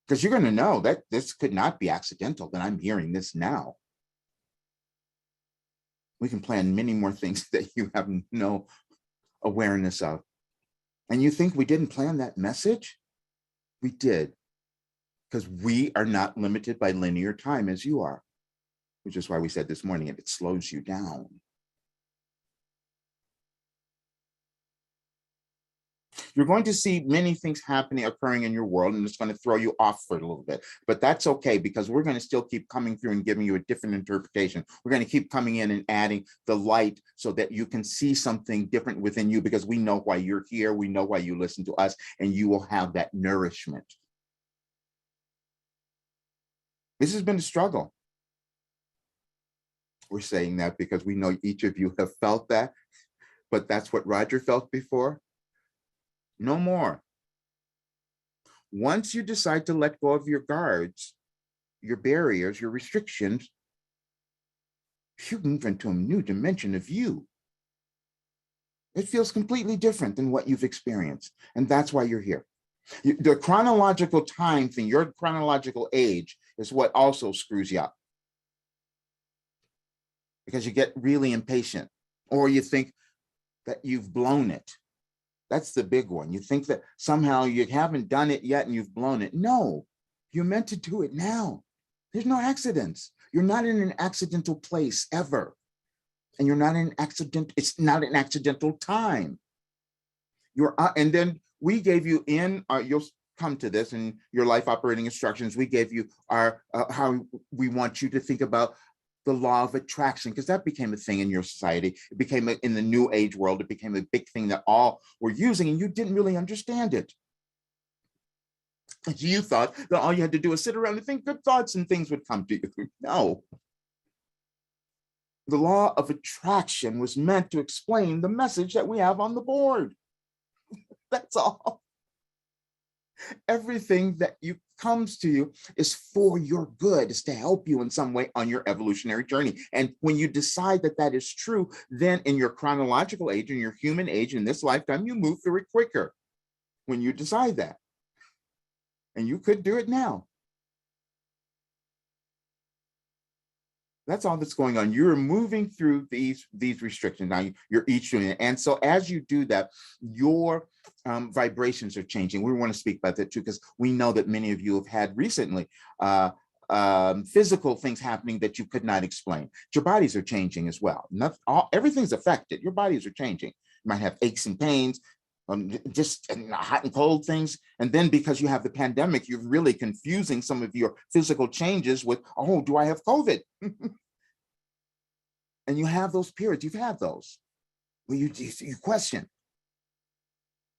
Because you're going to know that this could not be accidental, that I'm hearing this now. We can plan many more things that you have no awareness of. And you think we didn't plan that message? We did, because we are not limited by linear time as you are, which is why we said this morning, it slows you down. You're going to see many things occurring in your world, and it's going to throw you off for a little bit. But that's okay, because we're going to still keep coming through and giving you a different interpretation. We're going to keep coming in and adding the light so that you can see something different within you, because we know why you're here. We know why you listen to us, and you will have that nourishment. This has been a struggle. We're saying that because we know each of you have felt that, but that's what Roger felt before. No more. Once you decide to let go of your guards, your barriers, your restrictions, you move into a new dimension of you. It feels completely different than what you've experienced. And that's why you're here. The chronological time thing, your chronological age, is what also screws you up. Because you get really impatient, or you think that you've blown it. That's the big one. You think that somehow you haven't done it yet and you've blown it. No, you're meant to do it now. There's no accidents. You're not in an accidental place ever. And you're not in an accident. It's not an accidental time. And then we gave you you'll come to this in your life operating instructions. We gave you our how we want you to think about the law of attraction, because that became a thing in your society. It became in the new age world, it became a big thing that all were using, and you didn't really understand it. You thought that all you had to do was sit around and think good thoughts and things would come to you. No. The law of attraction was meant to explain the message that we have on the board. That's all. Everything that comes to you is for your good, is to help you in some way on your evolutionary journey. And when you decide that that is true, then in your chronological age, in your human age, in this lifetime, you move through it quicker when you decide that. And you could do it now. That's all that's going on. You're moving through these restrictions. Now you're each doing it. And so as you do that, your vibrations are changing. We want to speak about that too, because we know that many of you have had recently physical things happening that you could not explain. Your bodies are changing as well. Everything's affected. Your bodies are changing. You might have aches and pains, just hot and cold things. And then because you have the pandemic, you're really confusing some of your physical changes with, oh, do I have COVID? And you have those periods, you've had those, where you question.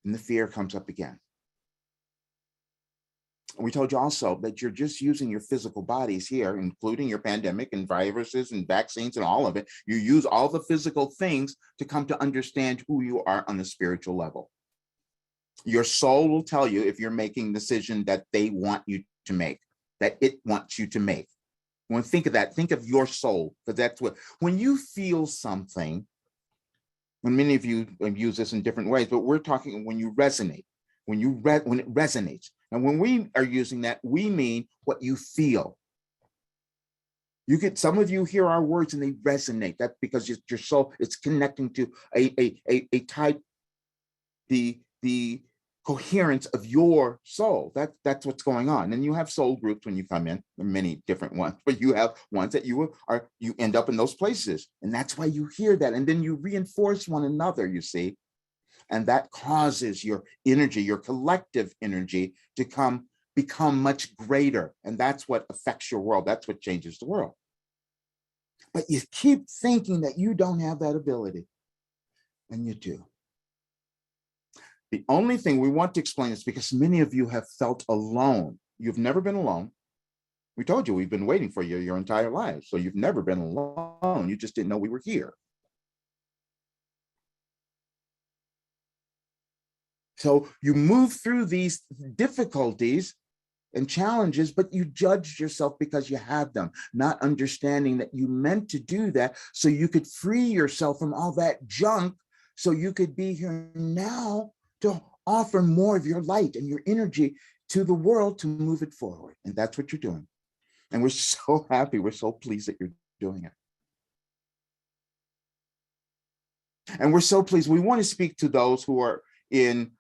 And the fear comes up again. We told you also that you're just using your physical bodies here, including your pandemic and viruses and vaccines and all of it. You use all the physical things to come to understand who you are on a spiritual level. Your soul will tell you if you're making the decision that they want you to make, that it wants you to make. When think of that, think of your soul, because that's what, when you feel something, and many of you use this in different ways, but we're talking when you resonate, when it resonates. And when we are using that, we mean what you feel. Some of you hear our words and they resonate. That's because your soul, it's connecting to a type, the coherence of your soul. That's what's going on. And you have soul groups when you come in, many different ones, but you have ones that you end up in those places. And that's why you hear that. And then you reinforce one another, you see. And that causes your energy, your collective energy, to become much greater. And that's what affects your world. That's what changes the world. But you keep thinking that you don't have that ability. And you do. The only thing we want to explain is because many of you have felt alone. You've never been alone. We told you we've been waiting for you your entire life. So you've never been alone. You just didn't know we were here. So you move through these difficulties and challenges, but you judged yourself because you had them, not understanding that you meant to do that so you could free yourself from all that junk, so you could be here now to offer more of your light and your energy to the world to move it forward. And that's what you're doing. And we're so happy. We're so pleased that you're doing it. And we're so pleased. We want to speak to those who are in,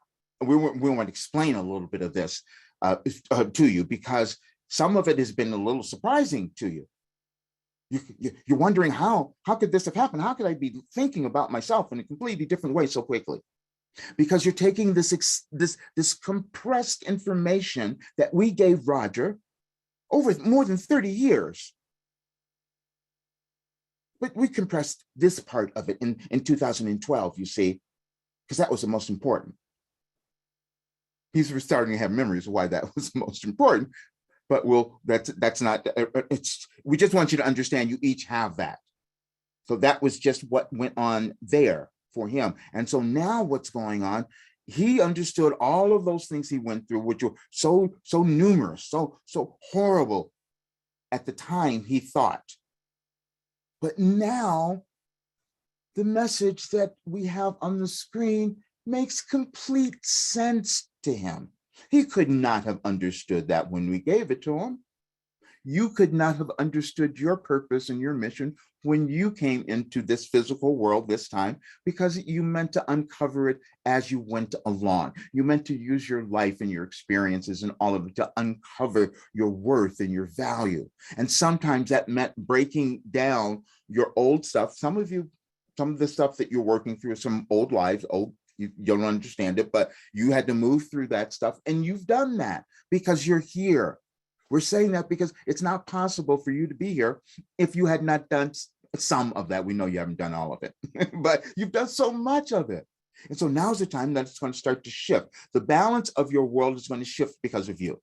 we want to explain a little bit of this to you, because some of it has been a little surprising to you. You're wondering how could this have happened? How could I be thinking about myself in a completely different way so quickly? Because you're taking this compressed information that we gave Roger over more than 30 years. But we compressed this part of it in 2012, you see, because that was the most important. He's starting to have memories of why that was the most important. But that's not, we just want you to understand you each have that. So that was just what went on there for him. And so now what's going on, he understood all of those things he went through, which were so numerous, so horrible at the time he thought. But now the message that we have on the screen makes complete sense to him. He could not have understood that when we gave it to him. You could not have understood your purpose and your mission when you came into this physical world this time, because you meant to uncover it as you went along. You meant to use your life and your experiences and all of it to uncover your worth and your value. And sometimes that meant breaking down your old stuff. Some of the stuff that you're working through, some old lives, you don't understand it, but you had to move through that stuff, and you've done that because you're here. We're saying that because it's not possible for you to be here if you had not done some of that. We know you haven't done all of it, but you've done so much of it. And so now's the time that it's going to start to shift. The balance of your world is going to shift because of you.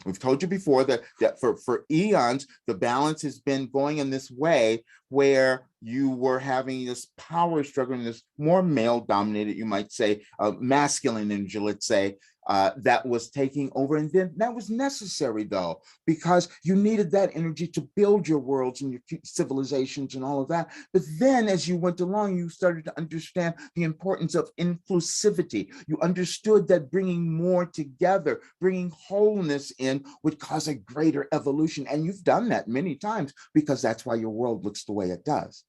We've told you before that for eons, the balance has been going in this way where you were having this power struggle in this more male dominated, you might say, masculine energy, let's say, that was taking over. And then that was necessary, though, because you needed that energy to build your worlds and your civilizations and all of that. But then as you went along, you started to understand the importance of inclusivity. You understood that bringing more together, bringing wholeness in would cause a greater evolution. And you've done that many times because that's why your world looks the way it does.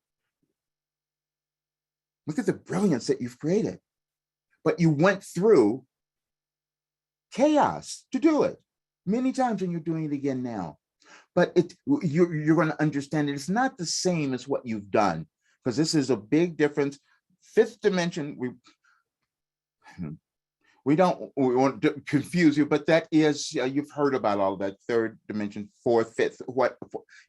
Look at the brilliance that you've created. But you went through chaos to do it many times, and you're doing it again now. But you're going to understand it's not the same as what you've done, because this is a big difference. Fifth dimension, we want to confuse you, but that is, you've heard about all that. Third dimension, fourth, fifth,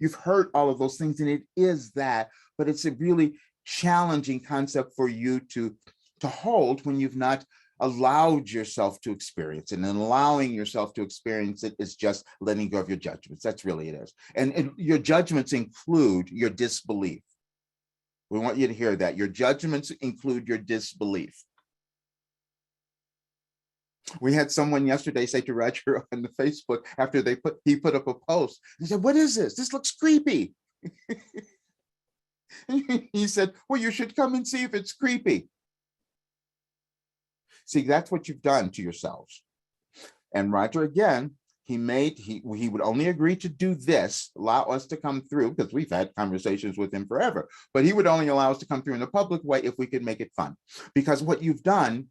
you've heard all of those things, and it is that, but it's a really challenging concept for you to hold when you've not allowed yourself to experience it. And allowing yourself to experience it is just letting go of your judgments. That's really it is. And your judgments include your disbelief. We want you to hear that. Your judgments include your disbelief. We had someone yesterday say to Roger on the Facebook after he put up a post, he said, "What is this? This looks creepy." He said, "Well, you should come and see if it's creepy." See, that's what you've done to yourselves. And Roger, again, he would only agree to do this, allow us to come through, because we've had conversations with him forever, but he would only allow us to come through in a public way if we could make it fun. Because what you've done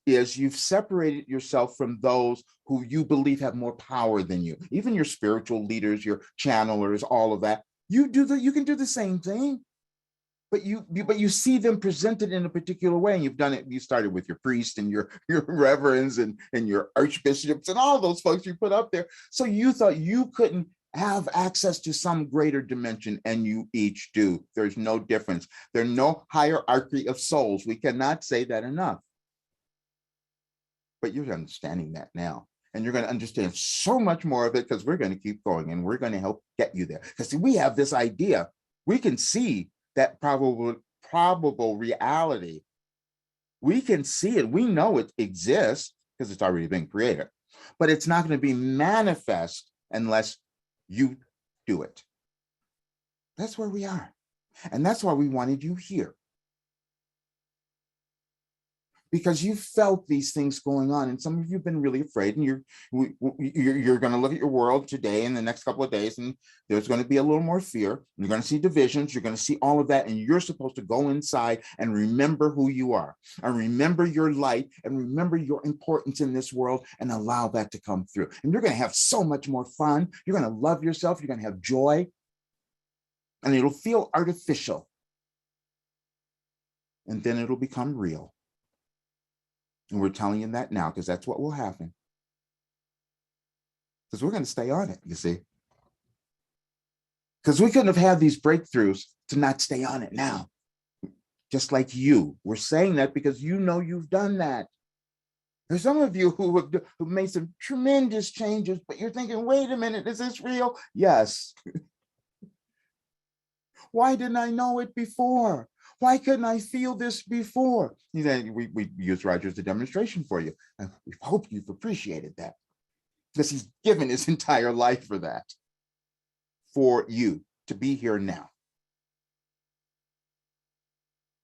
is you've separated yourself from those who you believe have more power than you, even your spiritual leaders, your channelers, all of that. You can do the same thing. But you see them presented in a particular way, and you've done it. You started with your priests and your reverends and your archbishops and all those folks you put up there. So you thought you couldn't have access to some greater dimension, and you each do. There's no difference. There's no hierarchy of souls. We cannot say that enough. But you're understanding that now. And you're going to understand so much more of it, because we're going to keep going, and we're going to help get you there. Because we have this idea. We can see that probable reality. We can see it. We know it exists because it's already been created, but it's not going to be manifest unless you do it. That's where we are. And that's why we wanted you here. because you felt these things going on, and some of you have been really afraid, and you're going to look at your world today in the next couple of days, and there's going to be a little more fear. You're going to see divisions. You're going to see all of that, and you're supposed to go inside and remember who you are, and remember your light, and remember your importance in this world, and allow that to come through. And you're going to have so much more fun. You're going to love yourself. You're going to have joy, and it'll feel artificial, and then it'll become real. And we're telling you that now, because that's what will happen. Because we're going to stay on it, you see. Because we couldn't have had these breakthroughs to not stay on it now. Just like you. We're saying that because you know you've done that. There's some of you who have made some tremendous changes, but you're thinking, wait a minute, is this real? Yes. Why didn't I know it before? Why couldn't I feel this before? We used Roger as a demonstration for you. And we hope you've appreciated that, because he's given his entire life for that, for you to be here now.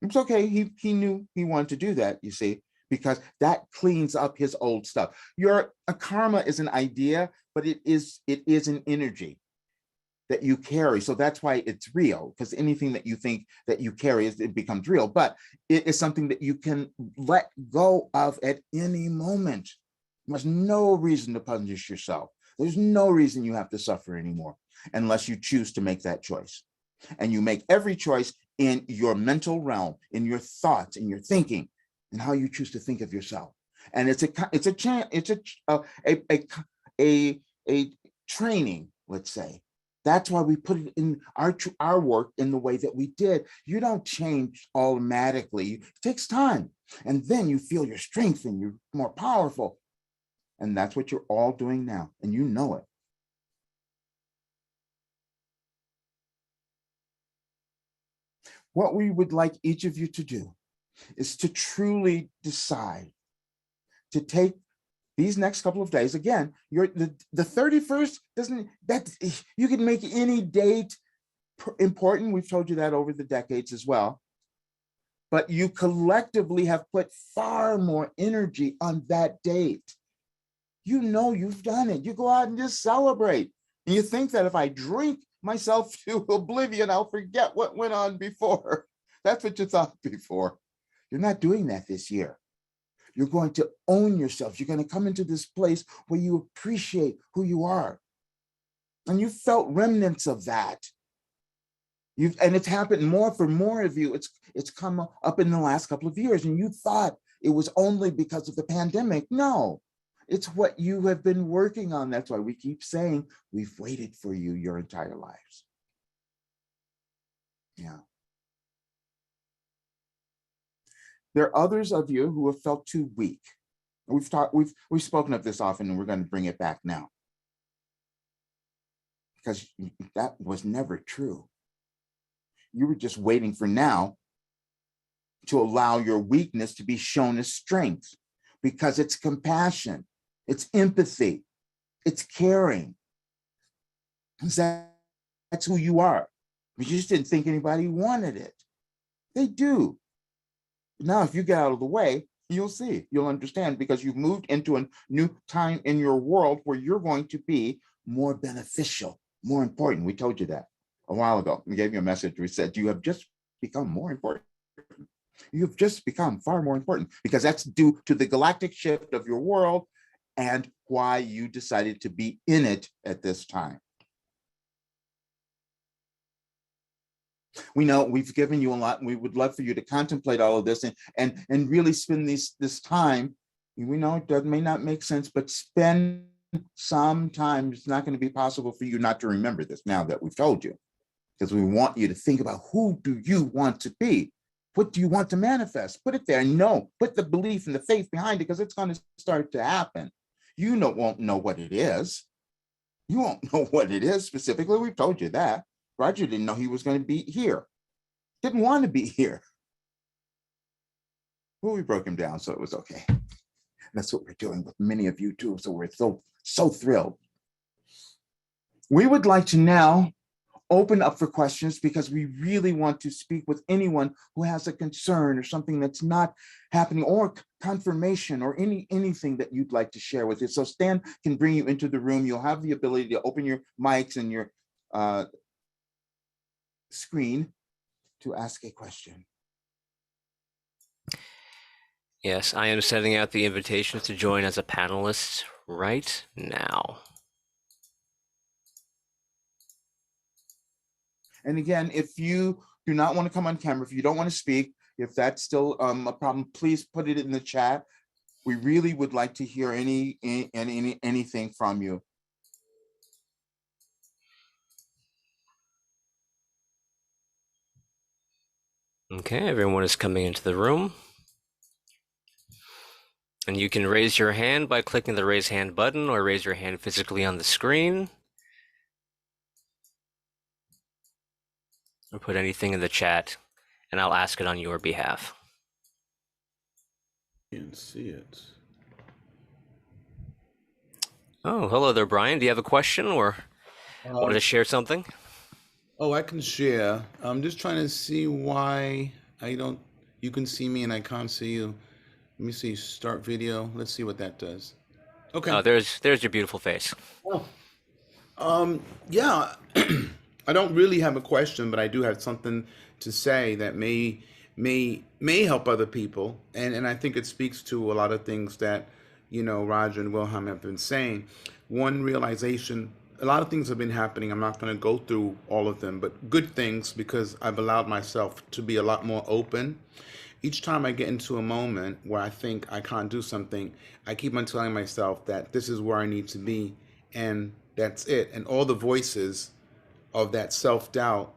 It's okay. He knew he wanted to do that, you see, because that cleans up his old stuff. A karma is an idea, but it is an energy that you carry. So that's why it's real, because anything that you think that you carry, it becomes real, but it is something that you can let go of at any moment. There's no reason to punish yourself. There's no reason you have to suffer anymore, unless you choose to make that choice. And you make every choice in your mental realm, in your thoughts, in your thinking, and how you choose to think of yourself. And it's a training, let's say. That's why we put it in our work in the way that we did. You don't change automatically. It takes time. And then you feel your strength and you're more powerful. And that's what you're all doing now. And you know it. What we would like each of you to do is to truly decide to take these next couple of days. Again, the 31st you can make any date important. We've told you that over the decades as well. But you collectively have put far more energy on that date. You know you've done it. You go out and just celebrate. And you think that if I drink myself to oblivion, I'll forget what went on before. That's what you thought before. You're not doing that this year. You're going to own yourself. You're going to come into this place where you appreciate who you are. And you felt remnants of that. And it's happened more for more of you. It's come up in the last couple of years. And you thought it was only because of the pandemic. No, it's what you have been working on. That's why we keep saying we've waited for you your entire lives. Yeah. There are others of you who have felt too weak. We've spoken of this often, and we're going to bring it back now, because that was never true. You were just waiting for now to allow your weakness to be shown as strength, because it's compassion, it's empathy, it's caring. That's who you are. But you just didn't think anybody wanted it. They do. Now, if you get out of the way, you'll see, you'll understand, because you've moved into a new time in your world where you're going to be more beneficial, more important. We told you that a while ago. We gave you a message. We said, you have just become more important. You've just become far more important, because that's due to the galactic shift of your world and why you decided to be in it at this time. We know we've given you a lot, and we would love for you to contemplate all of this and really spend this time. We know it may not make sense, but spend some time. It's not going to be possible for you not to remember this now that we've told you, because we want you to think about, who do you want to be? What do you want to manifest? Put it there. No, put the belief and the faith behind it, because it's going to start to happen. You won't know what it is. You won't know what it is specifically. We've told you that. Roger didn't know he was going to be here. Didn't want to be here. Well, we broke him down, so it was okay. That's what we're doing with many of you too. So we're so thrilled. We would like to now open up for questions because we really want to speak with anyone who has a concern or something that's not happening, or confirmation, or anything that you'd like to share with us. So Stan can bring you into the room. You'll have the ability to open your mics and your screen to ask a question. Yes, I am sending out the invitations to join as a panelist right now. And again, if you do not want to come on camera, if you don't want to speak, if that's still a problem, please put it in the chat. We really would like to hear anything from you. Okay, everyone is coming into the room. And you can raise your hand by clicking the raise hand button, or raise your hand physically on the screen. Or put anything in the chat, and I'll ask it on your behalf. Can't see it. Oh, hello there, Brian. Do you have a question or wanted to share something? Oh, I can share. I'm just trying to see why you can see me and I can't see you. Let me see, start video. Let's see what that does. Okay. Oh, there's your beautiful face. Yeah, I don't really have a question, but I do have something to say that may help other people, and I think it speaks to a lot of things that Roger and Wilhelm have been saying. One realization: a lot of things have been happening. I'm not going to go through all of them, but good things, because I've allowed myself to be a lot more open. Each time I get into a moment where I think I can't do something, I keep on telling myself that this is where I need to be, and that's it. And all the voices of that self-doubt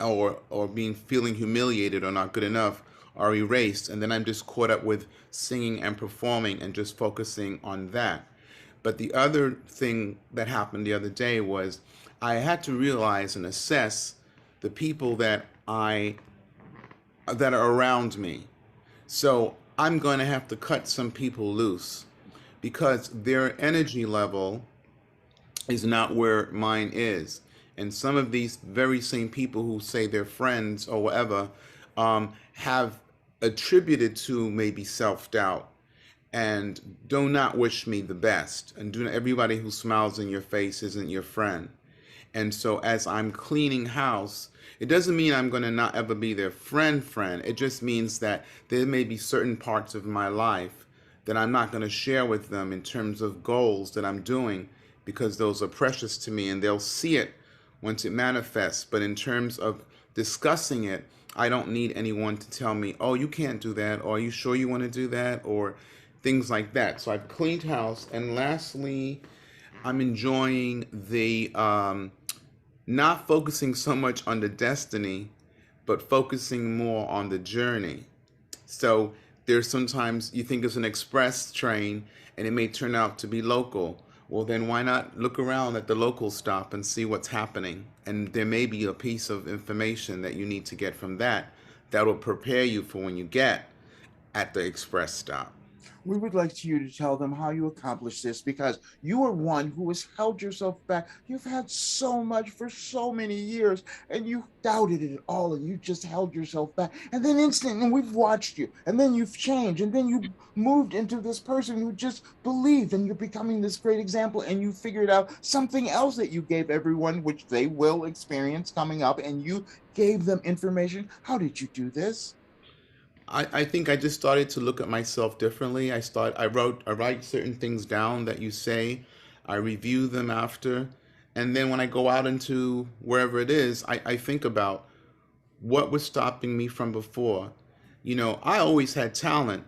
or feeling humiliated or not good enough are erased, and then I'm just caught up with singing and performing and just focusing on that. But the other thing that happened the other day was I had to realize and assess the people that are around me. So I'm going to have to cut some people loose because their energy level is not where mine is. And some of these very same people who say they're friends or whatever have attributed to maybe self-doubt and do not wish me the best. And everybody who smiles in your face isn't your friend. And so as I'm cleaning house, it doesn't mean I'm going to not ever be their friend. It just means that there may be certain parts of my life that I'm not going to share with them in terms of goals that I'm doing, because those are precious to me and they'll see it once it manifests. But in terms of discussing it, I don't need anyone to tell me, oh, you can't do that, or are you sure you want to do that, or things like that. So I've cleaned house. And lastly, I'm enjoying the not focusing so much on the destiny, but focusing more on the journey. So there's sometimes you think it's an express train and it may turn out to be local. Well, then why not look around at the local stop and see what's happening? And there may be a piece of information that you need to get from that will prepare you for when you get at the express stop. We would like you to tell them how you accomplished this, because you are one who has held yourself back. You've had so much for so many years, and you doubted it all, and you just held yourself back. And then instantly, and we've watched you, and then you've changed, and then you moved into this person who just believed, and you're becoming this great example, and you figured out something else that you gave everyone, which they will experience coming up, and you gave them information. How did you do this? I think I just started to look at myself differently. I write certain things down that you say, I review them after, and then when I go out into wherever it is, I think about what was stopping me from before. I always had talent.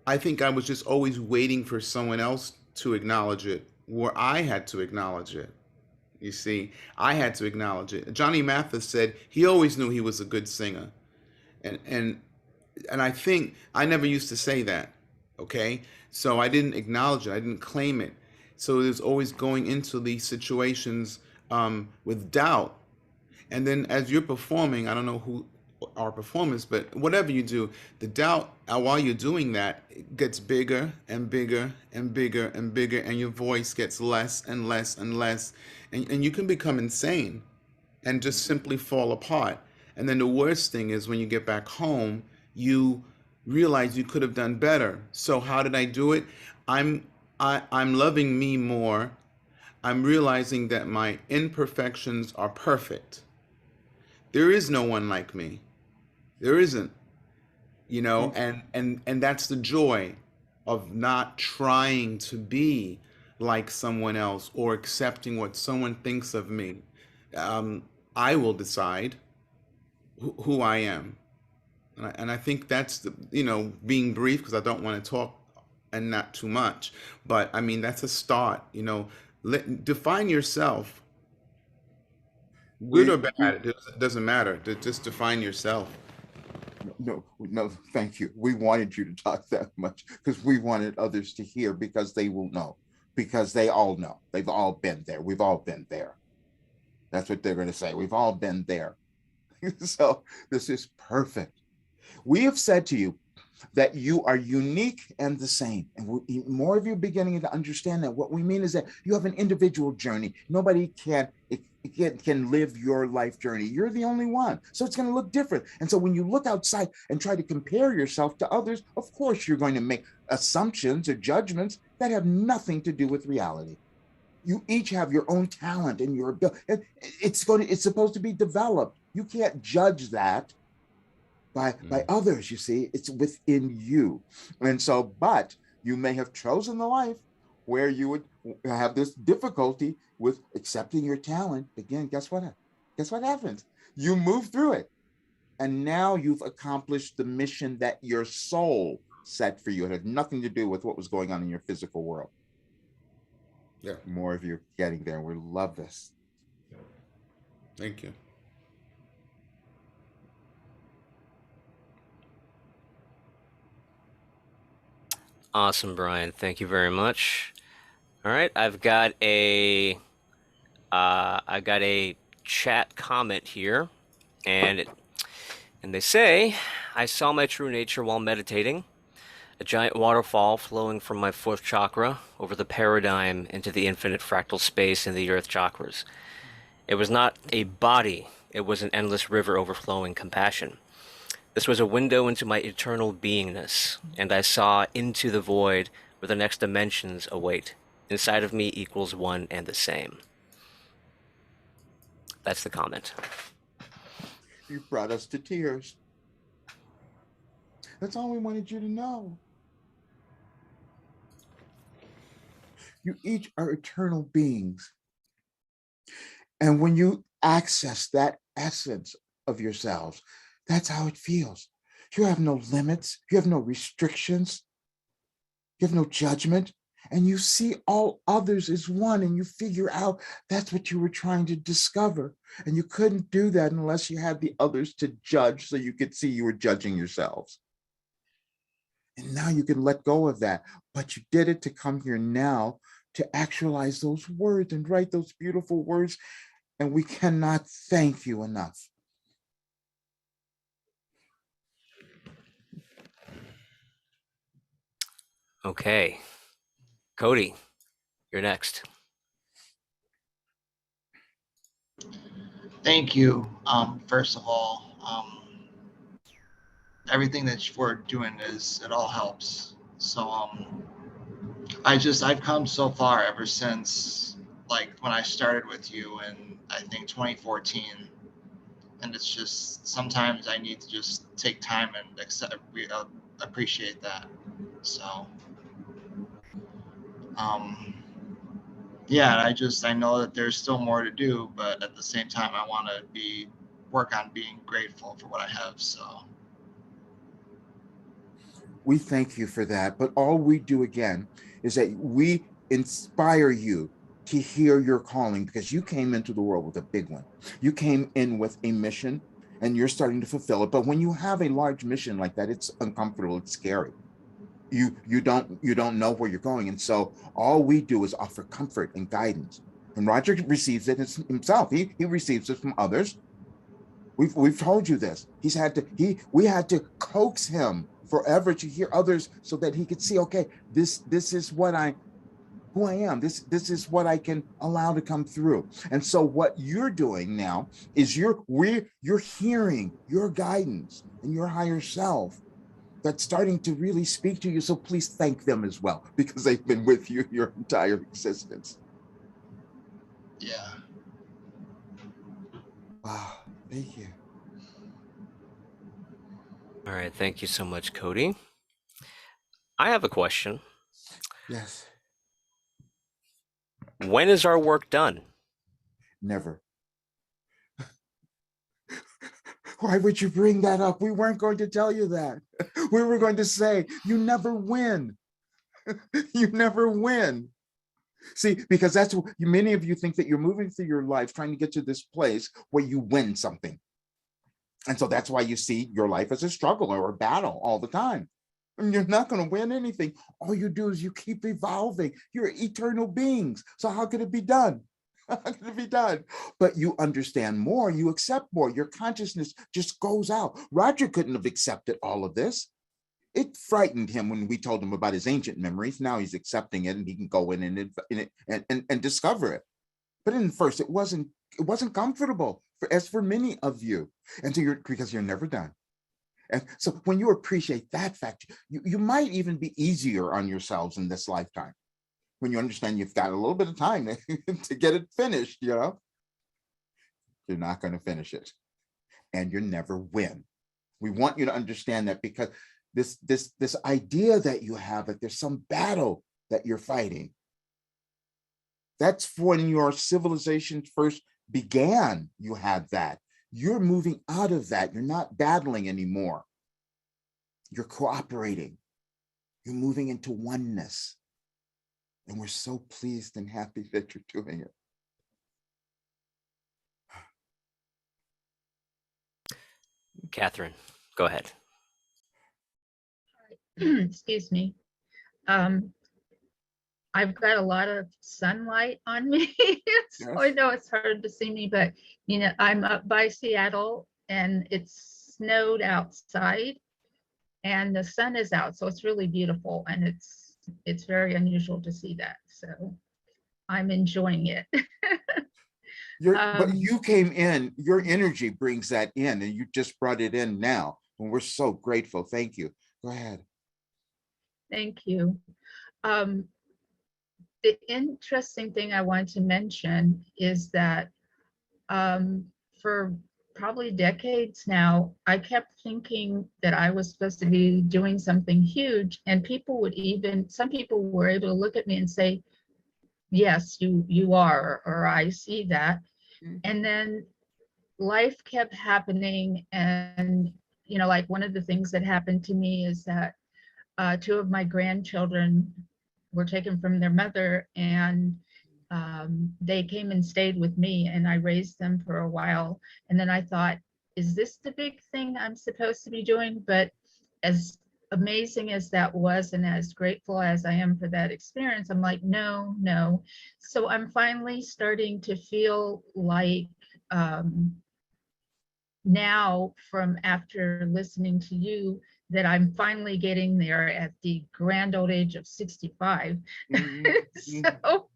I think I was just always waiting for someone else to acknowledge it, where I had to acknowledge it. You see, I had to acknowledge it. Johnny Mathis said he always knew he was a good singer. And I think I never used to say that, okay? So I didn't acknowledge it. I didn't claim it. So it was always going into these situations with doubt. And then as you're performing, I don't know who are performers, but whatever you do, the doubt while you're doing that, it gets bigger and bigger and bigger and bigger, and your voice gets less and less and less, and you can become insane. and just simply fall apart. And then the worst thing is when you get back home, you realize you could have done better. So how did I do it? I'm I'm loving me more. I'm realizing that my imperfections are perfect. There is no one like me. There isn't, You, and that's the joy of not trying to be like someone else or accepting what someone thinks of me. um, I will decide who I am, and I think that's the, being brief because I don't want to talk and not too much, but I mean that's a start. Define yourself, good or bad. we It doesn't matter. Just define yourself. no, thank you. We wanted you to talk that much because we wanted others to hear because they will know, because they all know. They've all been there. We've all been there. That's what they're going to say. We've all been there. So this is perfect. We have said to you that you are unique and the same. And more of you beginning to understand that. What we mean is that you have an individual journey. Nobody can live your life journey. You're the only one. So it's going to look different. And so when you look outside and try to compare yourself to others, of course, you're going to make assumptions or judgments that have nothing to do with reality. You each have your own talent and your ability. It's supposed to be developed. You can't judge that by Mm. others. You see, it's within you. And so, but you may have chosen the life where you would have this difficulty with accepting your talent. Again, guess what happens? You move through it, and now you've accomplished the mission that your soul set for you. It had nothing to do with what was going on in your physical world. Yeah. More of you getting there. We love this. Thank you. Awesome, Brian. Thank you very much. All right, I got a chat comment here, and they say, I saw my true nature while meditating, a giant waterfall flowing from my fourth chakra over the paradigm into the infinite fractal space in the earth chakras. It was not a body, it was an endless river overflowing compassion. This was a window into my eternal beingness, and I saw into the void where the next dimensions await. Inside of me equals one and the same. That's the comment. You brought us to tears. That's all we wanted you to know. You each are eternal beings. And when you access that essence of yourselves, that's how it feels. You have no limits, you have no restrictions, you have no judgment, and you see all others as one, and you figure out that's what you were trying to discover. And you couldn't do that unless you had the others to judge so you could see you were judging yourselves. And now you can let go of that. But you did it to come here now to actualize those words and write those beautiful words. And we cannot thank you enough. Okay. Cody, you're next. Thank you. First of all, everything that we're doing it all helps. So I've come so far ever since like when I started with you in I think 2014, and it's just sometimes I need to just take time and appreciate that. So um, yeah, I know that there's still more to do, but at the same time I want to work on being grateful for what I have. So We thank you for that. But all we do again is that we inspire you to hear your calling, because you came into the world with a big one. You came in with a mission and you're starting to fulfill it. But when you have a large mission like that, it's uncomfortable, it's scary. You don't know where you're going. And so all we do is offer comfort and guidance. And Roger receives it himself. He receives it from others. We've told you this. We had to coax him forever to hear others so that he could see, okay, this is what who I am. This is what I can allow to come through. And so what you're doing now is you're hearing your guidance and your higher self that's starting to really speak to you. So please thank them as well, because they've been with you your entire existence. Yeah. Wow, thank you. All right, thank you so much, Cody. I have a question. Yes, When is our work done? never. Why would you bring that up? We weren't going to tell you that. We were going to say, you never win. You never win. See, because that's what many of you think, that you're moving through your life trying to get to this place where you win something. And so that's why you see your life as a struggle or a battle all the time. And you're not going to win anything. All you do is you keep evolving. You're eternal beings. So how could it be done? How could it be done? But you understand more, you accept more. Your consciousness just goes out. Roger couldn't have accepted all of this. It frightened him when we told him about his ancient memories. Now he's accepting it, and he can go in and discover it. But in first, it wasn't comfortable, as for many of you. And so because you're never done. And so when you appreciate that fact, you might even be easier on yourselves in this lifetime, when you understand you've got a little bit of time to get it finished. You're not going to finish it, and you never win. We want you to understand that, because this idea that you have, that there's some battle that you're fighting, that's when your civilization first began. You had that. You're moving out of that. You're not battling anymore. You're cooperating. You're moving into oneness. And we're so pleased and happy that you're doing it. Catherine, go ahead. Excuse me. I've got a lot of sunlight on me. So I Yes. know it's hard to see me, but I'm up by Seattle and it's snowed outside and the sun is out. So it's really beautiful, and it's very unusual to see that. So I'm enjoying it. But you came in, your energy brings that in, and you just brought it in now. And we're so grateful. Thank you. Go ahead. Thank you. The interesting thing I want to mention is that for probably decades now, I kept thinking that I was supposed to be doing something huge, and some people were able to look at me and say, yes, you are, or I see that. And then life kept happening, and like one of the things that happened to me is that two of my grandchildren were taken from their mother, and they came and stayed with me, and I raised them for a while. And then I thought, is this the big thing I'm supposed to be doing? But as amazing as that was, and as grateful as I am for that experience, I'm like, no. So I'm finally starting to feel like now, from after listening to you, that I'm finally getting there at the grand old age of 65. So,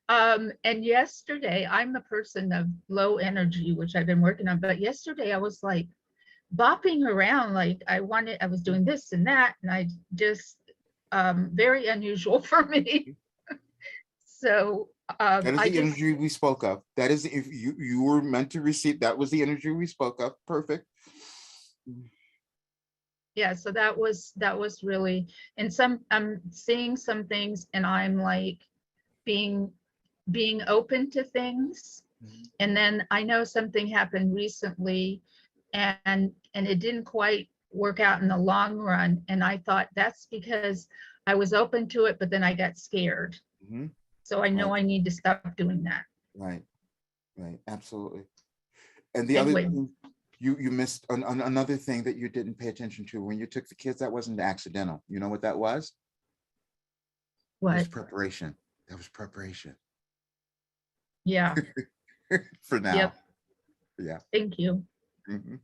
and yesterday, I'm a person of low energy, which I've been working on, but yesterday I was like bopping around, like I was doing this and that, and I just, very unusual for me. So, That is I the just, energy we spoke of. That is, if you were meant to receive, that was the energy we spoke of. Perfect. yeah, so that was really, and I'm seeing some things, and I'm like being open to things. And then I know something happened recently, and it didn't quite work out in the long run, and I thought that's because I was open to it, but then I got scared. Mm-hmm. So I know Right. I need to stop doing that. Right. Absolutely. And the other Anyway, thing, you missed another thing that you didn't pay attention to when you took the kids. That wasn't accidental. You know what that was? That was what? preparation. That was preparation. Yeah. For now. Yep. Yeah. Thank you. Mm-hmm.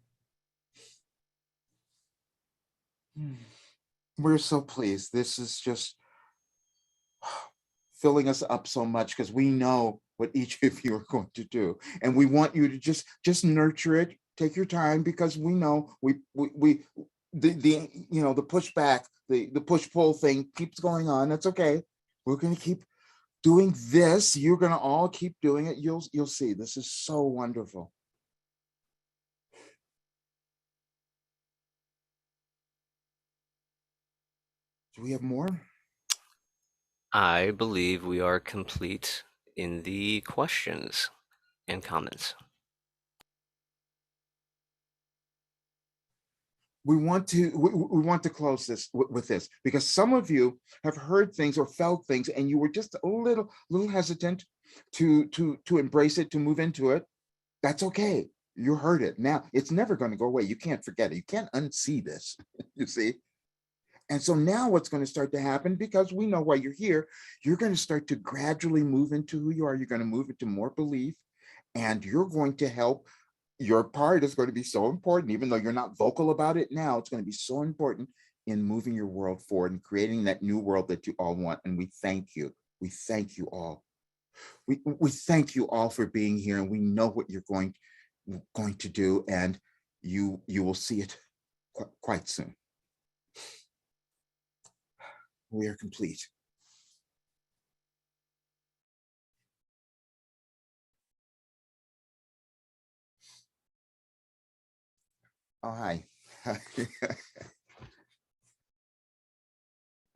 We're so pleased. This is just filling us up so much because we know what each of you are going to do. And we want you to just nurture it. Take your time because we know the you know, the pushback, the push-pull thing keeps going on. That's okay. We're going to keep doing this. You're going to all keep doing it. You'll see. This is so wonderful. Do we have more? I believe we are complete in the questions and comments. We want to close this with this because some of you have heard things or felt things and you were just a little hesitant to embrace it, to move into it. That's okay. You heard it. Now it's never going to go away. You can't forget it. You can't unsee this. You see. And so now what's going to start to happen, because we know why you're here, you're going to start to gradually move into who you are. You're going to move into more belief, and you're going to help. Your part is going to be so important, even though you're not vocal about it now. It's going to be so important in moving your world forward and creating that new world that you all want. And we thank you. We thank you all. We thank you all for being here, and we know what you're going to do, and you will see it quite soon. We are complete. Oh, hi.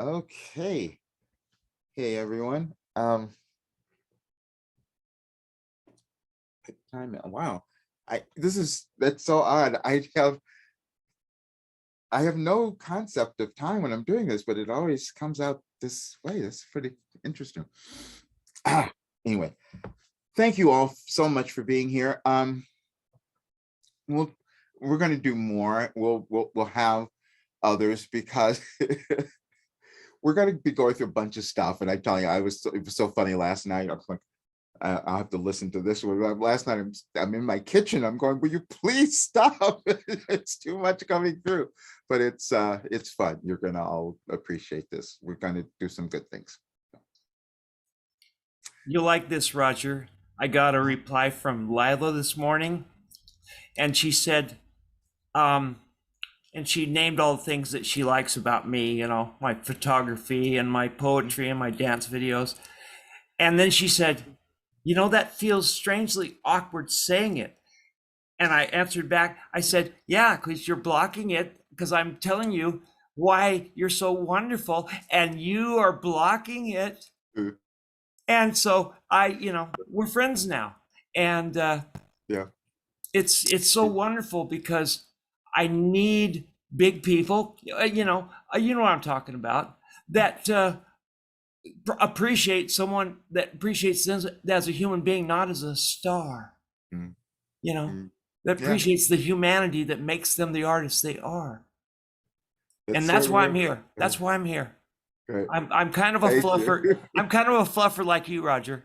Okay. Hey, everyone. Wow. That's so odd. I have no concept of time when I'm doing this, but it always comes out this way. That's pretty interesting. Anyway, thank you all so much for being here. We're going to do more. We'll have others because we're going to be going through a bunch of stuff. And I tell you, it was so funny last night. I was like, I'll have to listen to this one. Last night, I'm in my kitchen. I'm going, will you please stop? It's too much coming through, but it's fun. You're going to all appreciate this. We're going to do some good things. You'll like this, Roger. I got a reply from Lila this morning, and she said, and she named all the things that she likes about me, you know, my photography and my poetry and my dance videos. And then she said, you know, that feels strangely awkward saying it. And I answered back, I said, yeah, because you're blocking it, because I'm telling you why you're so wonderful, and you are blocking it. Mm. And so we're friends now. And Yeah, it's so wonderful because I need big people, you know what I'm talking about, that appreciate someone that appreciates them as a human being, not as a star. Mm. You know, Mm. that Yeah. appreciates the humanity that makes them the artists they are. That's And that's so why I'm right. here. That's why I'm here. Right. I'm kind of a Thank fluffer. you. I'm kind of a fluffer like you, Roger.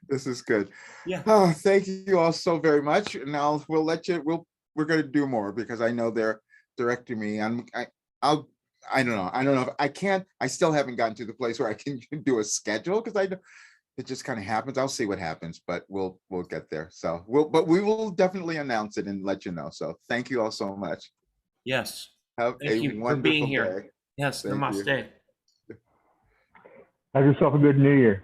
This is good. Yeah. Oh, thank you all so very much. And we'll let you. We're going to do more because I know they're directing me. I don't know. I don't know if I can't. I still haven't gotten to the place where I can do a schedule because it just kind of happens. I'll see what happens, but we'll get there. So we will definitely announce it and let you know. So thank you all so much. Yes. Have Thank a you for wonderful being here. day. Yes. Thank you. Namaste. Have yourself a good New Year.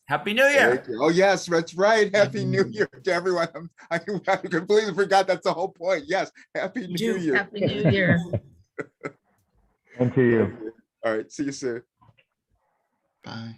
Happy New Year. Thank you. Oh yes, that's right. Happy New Year to everyone. I completely forgot that's the whole point. Yes, Happy New too. Year. Happy New Year. And to you. All right, see you soon. Bye.